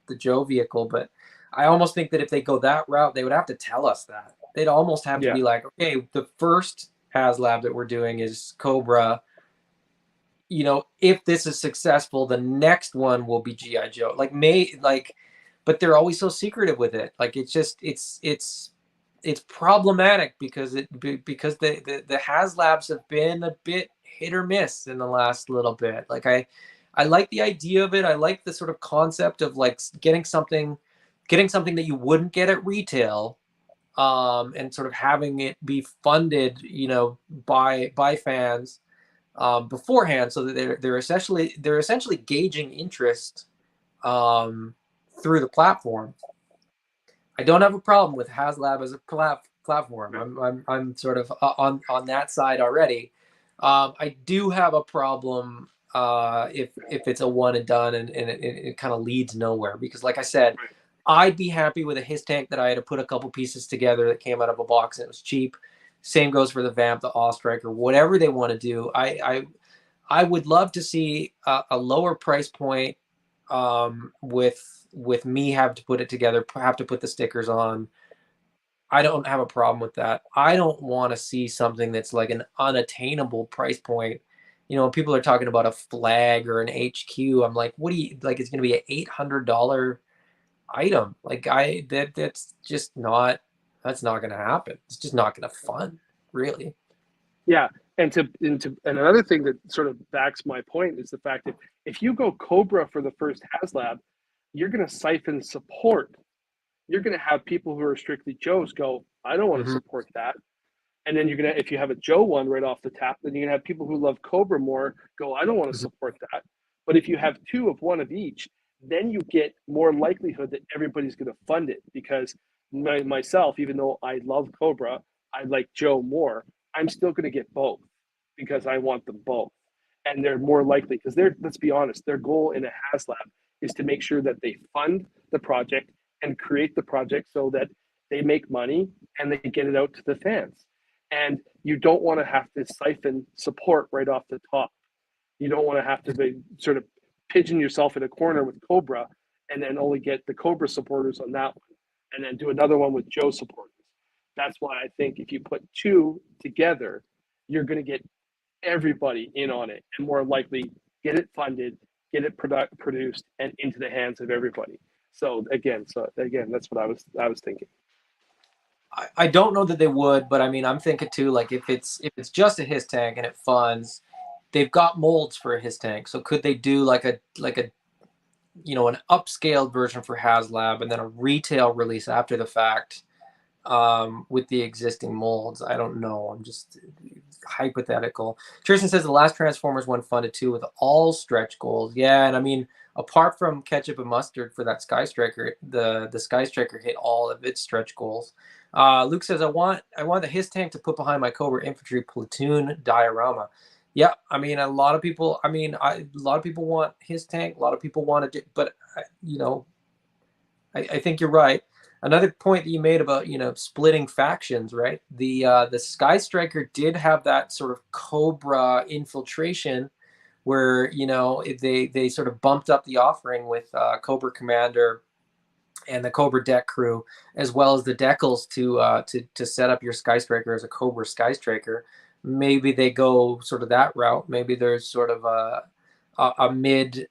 the Joe vehicle, but I almost think that if they go that route, they would have to tell us that. They'd almost have to Yeah, be like, okay, the first HasLab that we're doing is Cobra. You know, if this is successful, the next one will be GI Joe. But they're always so secretive with it. Like it's just it's it's problematic because the HasLabs have been a bit hit or miss in the last little bit. Like I like the idea of it. I like the sort of concept of like getting something that you wouldn't get at retail, and sort of having it be funded, you know, by fans beforehand, so that they're essentially gauging interest through the platform. I don't have a problem with HasLab as a platform. I'm sort of on that side already. I do have a problem if it's a one and done, and it kind of leads nowhere, because like I said, I'd be happy with a his tank that I had to put a couple pieces together that came out of a box and it was cheap. Same goes for the Vamp, the Awe Striker, whatever they want to do. I would love to see a lower price point, with me have to put it together, have to put the stickers on. I don't have a problem with that. I don't want to see something that's like an unattainable price point. You know, people are talking about a flag or an HQ. I'm like, what do you like? It's going to be an $800 item. Like that's not going to happen. It's just not going to fun, really. Yeah, and another thing that sort of backs my point is the fact that if you go Cobra for the first HasLab, you're going to siphon support. You're going to have people who are strictly Joes go, I don't want to support that. And then you're going to, if you have a Joe one right off the tap, then you're going to have people who love Cobra more go, I don't want to support that. But if you have two of one of each, then you get more likelihood that everybody's going to fund it, because myself, even though I love Cobra, I like Joe more. I'm still going to get both because I want them both. And they're more likely, because let's be honest, their goal in a HasLab is to make sure that they fund the project and create the project so that they make money and they get it out to the fans. And you don't want to have to siphon support right off the top. You don't want to have to be, sort of pigeon yourself in a corner with Cobra and then only get the Cobra supporters on that one, and then do another one with Joe supporters. That's why I think if you put two together, you're going to get everybody in on it and more likely get it funded, get it produced, and into the hands of everybody. So again, that's what I was thinking. I don't know that they would, but I mean, I'm thinking too, like if it's just a his tank and it funds, they've got molds for a his tank. So could they do like a you know, an upscaled version for HasLab and then a retail release after the fact, with the existing molds? I don't know. I'm just hypothetical. Tristan says the last Transformers one funded too with all stretch goals. Yeah, and I mean, apart from ketchup and mustard for that Sky Striker, the Sky Striker hit all of its stretch goals. Luke says I want the his tank to put behind my Cobra Infantry platoon diorama. Yeah, I mean, a lot of people. I mean, a lot of people want his tank. A lot of people want to do, but you know, I think you're right. Another point that you made about, you know, splitting factions, right? The Sky Striker did have that sort of Cobra infiltration, where, you know, they sort of bumped up the offering with Cobra Commander and the Cobra deck crew, as well as the decals to set up your Sky Striker as a Cobra Sky Striker. Maybe they go sort of that route. Maybe there's sort of a mid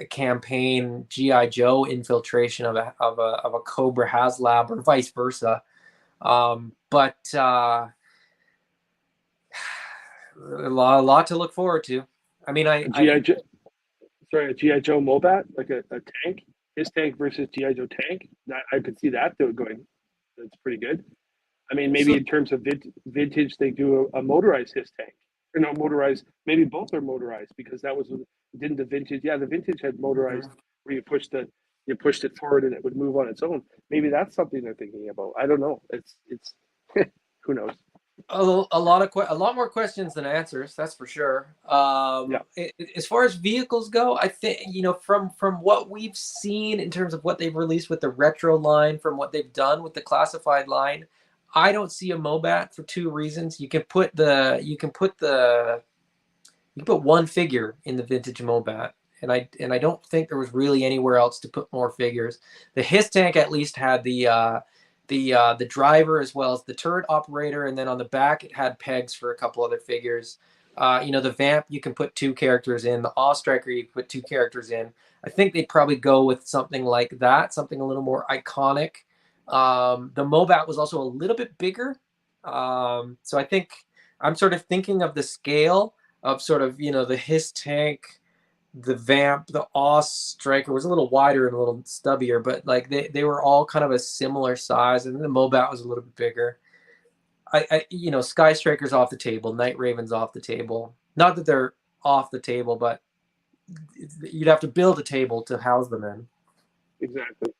campaign GI Joe infiltration of a Cobra HasLab, or vice versa. But a lot to look forward to. I mean, a GI Joe Mobat, like a tank, his tank versus GI Joe tank. I could see that though going. That's pretty good. I mean, maybe in terms of vintage, they do a motorized his tank. Or no, motorized. Maybe both are motorized, because that was, didn't the vintage? Yeah, the vintage had motorized, where you pushed it forward and it would move on its own. Maybe that's something they're thinking about. I don't know. It's who knows. A lot more questions than answers, that's for sure. Yeah. As far as vehicles go, I think, you know, from what we've seen in terms of what they've released with the retro line, from what they've done with the classified line, I don't see a Mobat for two reasons. You can put one figure in the vintage Mobat, and I don't think there was really anywhere else to put more figures. The his tank at least had the driver as well as the turret operator, and then on the back it had pegs for a couple other figures. You know, the Vamp you can put two characters in. The Awe Striker you can put two characters in. I think they'd probably go with something like that, something a little more iconic. The Mobat was also a little bit bigger. So I think I'm sort of thinking of the scale of sort of, the Hiss tank, the Vamp, the Oss Striker was a little wider and a little stubbier, but like they were all kind of a similar size, and the Mobat was a little bit bigger. Sky Striker's off the table, Night Raven's off the table. Not that they're off the table, but you'd have to build a table to house them in. Exactly.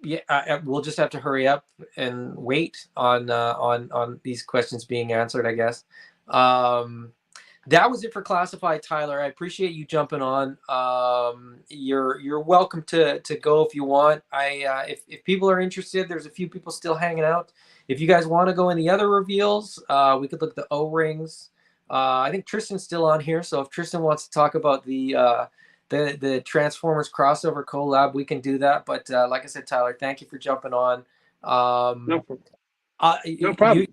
Yeah, we'll just have to hurry up and wait on these questions being answered, I guess. That was it for Classified, Tyler. I appreciate you jumping on. You're welcome to go if you want. If people are interested, there's a few people still hanging out. If you guys want to go in the other reveals, we could look at the O-rings. I think Tristan's still on here, so if Tristan wants to talk about the Transformers crossover collab, we can do that. But like I said, Tyler, thank you for jumping on. No problem.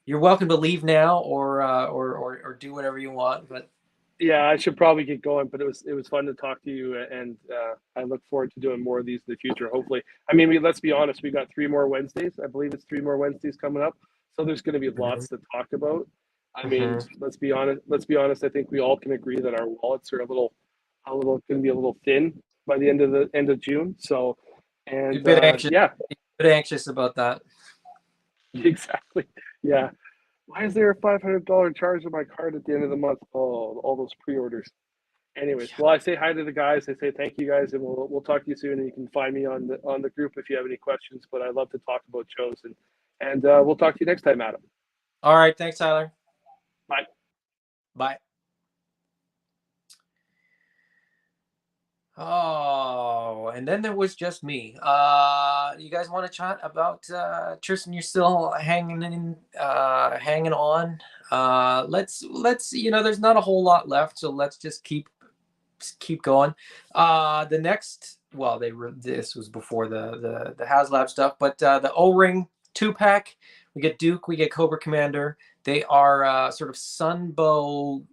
You're welcome to leave now or do whatever you want. But yeah, I should probably get going. But it was fun to talk to you, and I look forward to doing more of these in the future. Hopefully, I mean, let's be honest. We got 3 more Wednesdays. I believe it's 3 more Wednesdays coming up. So there's going to be lots to talk about. I mean, let's be honest. I think we all can agree that our wallets are going to be a little thin by the end of June. So, and a bit anxious. Yeah, a bit anxious about that. Exactly. Yeah. Why is there a $500 charge on my card at the end of the month? Oh, all those pre-orders. Anyways, well, I say hi to the guys. I say thank you guys, and we'll talk to you soon. And you can find me on the group if you have any questions. But I love to talk about shows, and we'll talk to you next time, Adam. All right. Thanks, Tyler. Bye. Bye. Oh, and then there was just me. You guys want to chat about Tristan? You're still hanging on. Let's there's not a whole lot left, so let's just keep going. The next, well, this was before the HasLab stuff, but the O-ring 2-pack. We get Duke, we get Cobra Commander. They are sort of Sunbow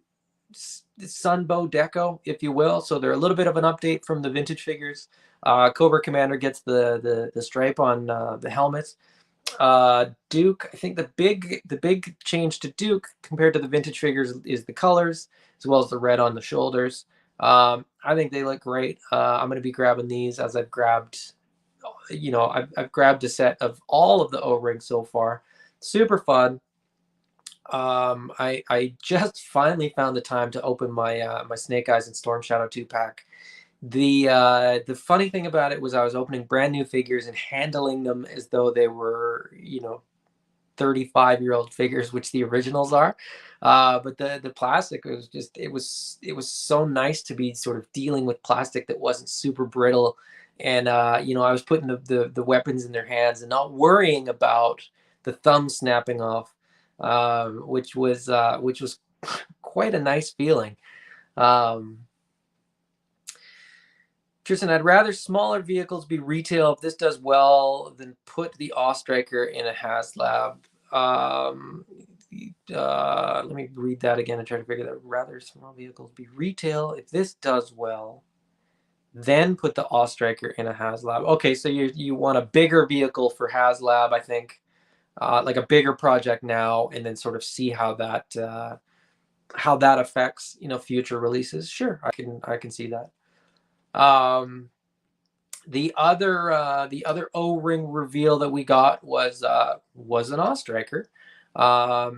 deco, if you will. So they're a little bit of an update from the vintage figures. Cobra Commander gets the stripe on the helmets. Duke, I think the big change to Duke compared to the vintage figures is the colors, as well as the red on the shoulders. I think they look great. I'm going to be grabbing these, as I've grabbed, I've grabbed a set of all of the O-rings so far. Super fun. I just finally found the time to open my my Snake Eyes and Storm Shadow 2-pack. The funny thing about it was I was opening brand new figures and handling them as though they were 35-year-old figures, which the originals are. But the plastic was just it was so nice to be sort of dealing with plastic that wasn't super brittle, and I was putting the weapons in their hands and not worrying about the thumb snapping off. Which was quite a nice feeling. Tristan, I'd rather smaller vehicles be retail if this does well than put the Oss Striker in a HasLab. Let me read that again and try to figure that. Rather small vehicles be retail if this does well, then put the Oss Striker in a HasLab. Okay, so you want a bigger vehicle for HasLab, I think. Like a bigger project now, and then sort of see how that affects future releases. Sure, I can see that. The other O-ring reveal that we got was an Oss Striker.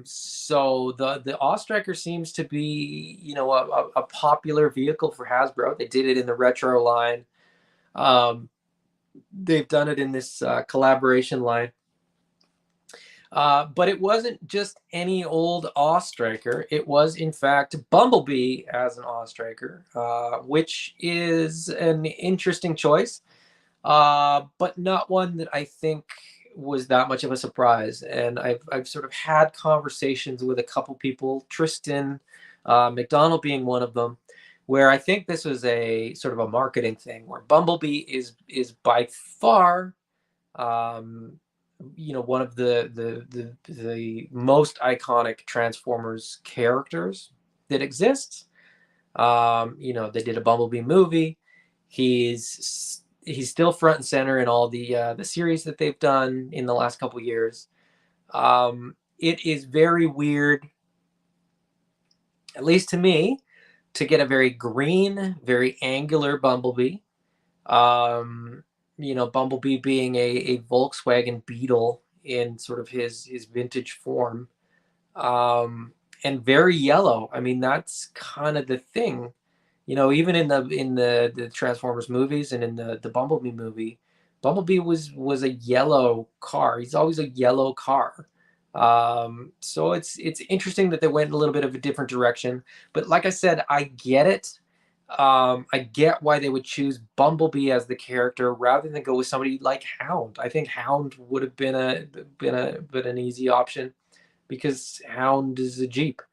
So the Oss Striker seems to be a popular vehicle for Hasbro. They did it in the retro line. They've done it in this collaboration line. But it wasn't just any old Oss Striker. It was, in fact, Bumblebee as an Oss Striker, which is an interesting choice, but not one that I think was that much of a surprise. And I've sort of had conversations with a couple people, Tristan McDonald being one of them, where I think this was a sort of a marketing thing, where Bumblebee is by far one of the most iconic Transformers characters that exists. They did a Bumblebee movie. He's he's still front and center in all the series that they've done in the last couple years. It is very weird, at least to me, to get a very green, very angular Bumblebee. Bumblebee being a Volkswagen Beetle in sort of his vintage form, and very yellow. I mean, that's kind of the thing. Even in the Transformers movies and in the Bumblebee movie, Bumblebee was a yellow car. He's always a yellow car. So it's interesting that they went a little bit of a different direction. But like I said, I get it. I get why they would choose Bumblebee as the character rather than go with somebody like Hound. I think Hound would have been an easy option because Hound is a Jeep.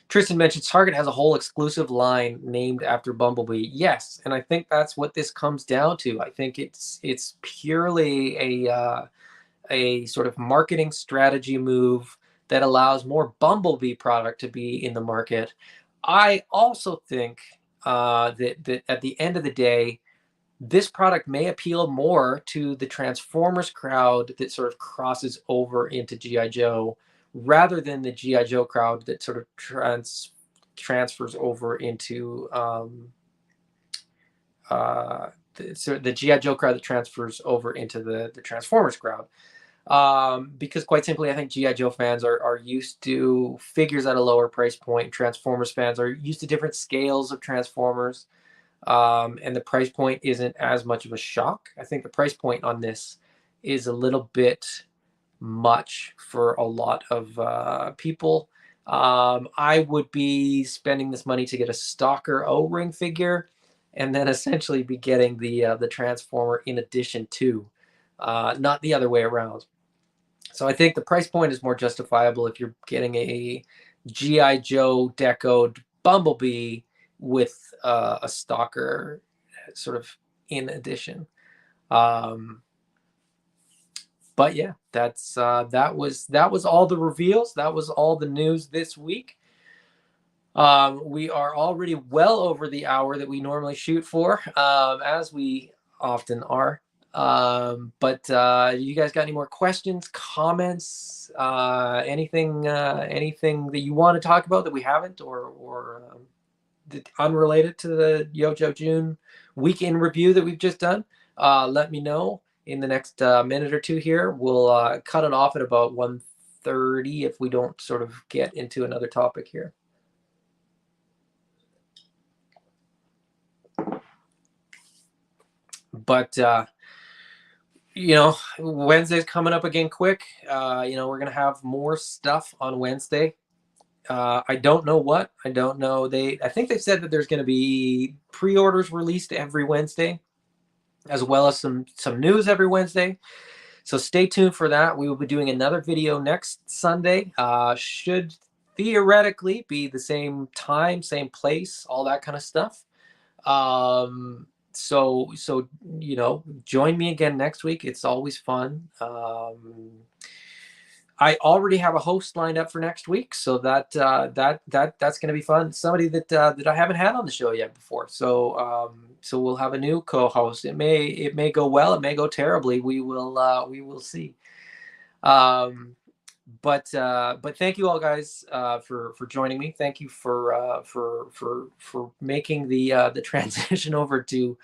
Tristan mentioned Target has a whole exclusive line named after Bumblebee. Yes, and I think that's what this comes down to. I think it's purely a sort of marketing strategy move that allows more Bumblebee product to be in the market. I also think that at the end of the day, this product may appeal more to the Transformers crowd that sort of crosses over into G.I. Joe rather than the G.I. Joe crowd that sort of transfers over into the G.I. Joe crowd that transfers over into the Transformers crowd. Because quite simply, I think G.I. Joe fans are used to figures at a lower price point. Transformers fans are used to different scales of Transformers. And the price point isn't as much of a shock. I think the price point on this is a little bit much for a lot of people. I would be spending this money to get a Stalker O-ring figure, and then essentially be getting the Transformer in addition to, not the other way around. So I think the price point is more justifiable if you're getting a G.I. Joe decoed Bumblebee with a Stalker sort of in addition. But yeah, that was all the reveals. That was all the news this week. We are already well over the hour that we normally shoot for, as we often are. But you guys got any more questions, comments, anything that you want to talk about that we haven't, or unrelated to the Yo Joe June week in review that we've just done? Let me know in the next minute or two here. We'll cut it off at about 1:30 if we don't sort of get into another topic here. But Wednesday's coming up again quick. We're gonna have more stuff on Wednesday. I don't know what. I don't know. I think they've said that there's going to be pre-orders released every Wednesday, as well as some news every Wednesday. So stay tuned for that. We will be doing another video next Sunday. Should theoretically be the same time, same place, all that kind of stuff. So join me again next week. It's always fun. I already have a host lined up for next week, so that's going to be fun. Somebody that I haven't had on the show yet before. So we'll have a new co-host. It may go well, it may go terribly. We will see. But thank you all guys for joining me. Thank you for making the transition over to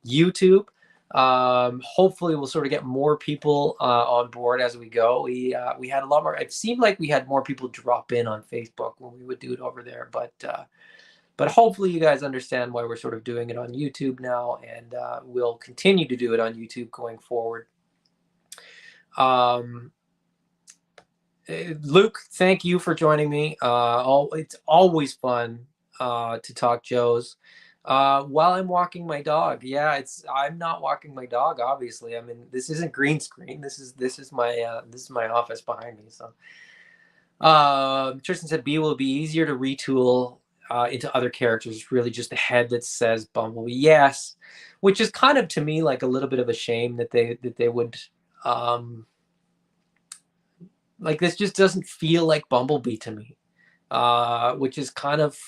YouTube. Hopefully we'll sort of get more people on board as we go. We had a lot more. It seemed like we had more people drop in on Facebook when we would do it over there, but hopefully you guys understand why we're sort of doing it on YouTube now, and we'll continue to do it on YouTube going forward. Luke, thank you for joining me. It's always fun to talk Joes. While I'm walking my dog. Yeah, I'm not walking my dog, obviously. I mean, this isn't green screen. This is my office behind me. So Tristan said B will be easier to retool into other characters. It's really just a head that says Bumblebee. Yes, which is kind of, to me, like a little bit of a shame that they would like, this just doesn't feel like Bumblebee to me. Which is kind of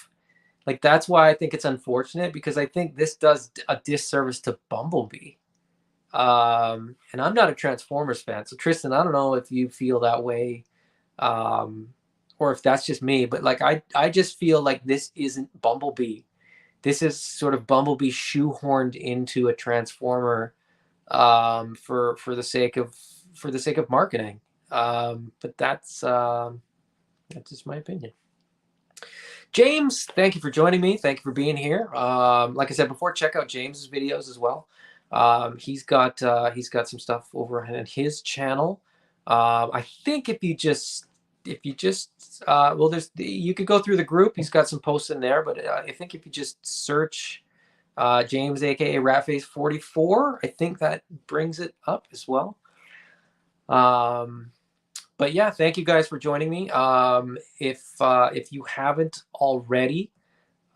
Like, that's why I think it's unfortunate, because I think this does a disservice to Bumblebee. And I'm not a Transformers fan, so Tristan, I don't know if you feel that way, um, or if that's just me, but like I just feel like this isn't Bumblebee. This is sort of Bumblebee shoehorned into a Transformer, for the sake of marketing. But that's just my opinion. James, thank you for joining me. Thank you for being here. Like I said before, check out James's videos as well. He's got some stuff over on his channel. I think if you just well, you could go through the group. He's got some posts in there, but I think if you just search James, aka Ratface44, I think that brings it up as well. But yeah, thank you guys for joining me. If you haven't already,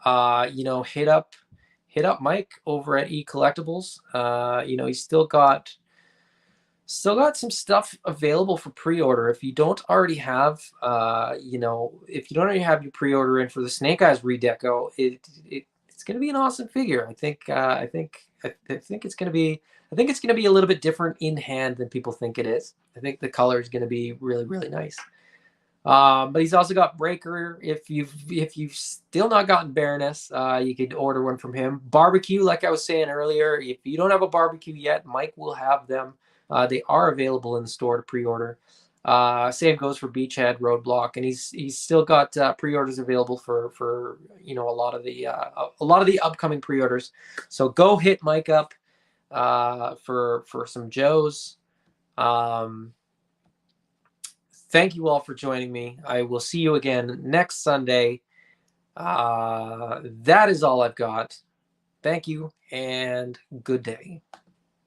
hit up Mike over at eCollectibles. He's still got some stuff available for pre-order. If you don't already have, if you don't already have your pre-order in for the Snake Eyes redeco, it's going to be an awesome figure. I think it's going to be. I think it's going to be a little bit different in hand than people think it is. I think the color is going to be really, really nice. But he's also got Breaker. If you've still not gotten Baroness, you could order one from him. Barbecue, like I was saying earlier, if you don't have a barbecue yet, Mike will have them. They are available in the store to pre-order. Same goes for Beachhead, Roadblock, and he's still got pre-orders available for a lot of the upcoming pre-orders. So go hit Mike up for some Joes. Thank you all for joining me. I will see you again next Sunday. That is all I've got. Thank you and good day.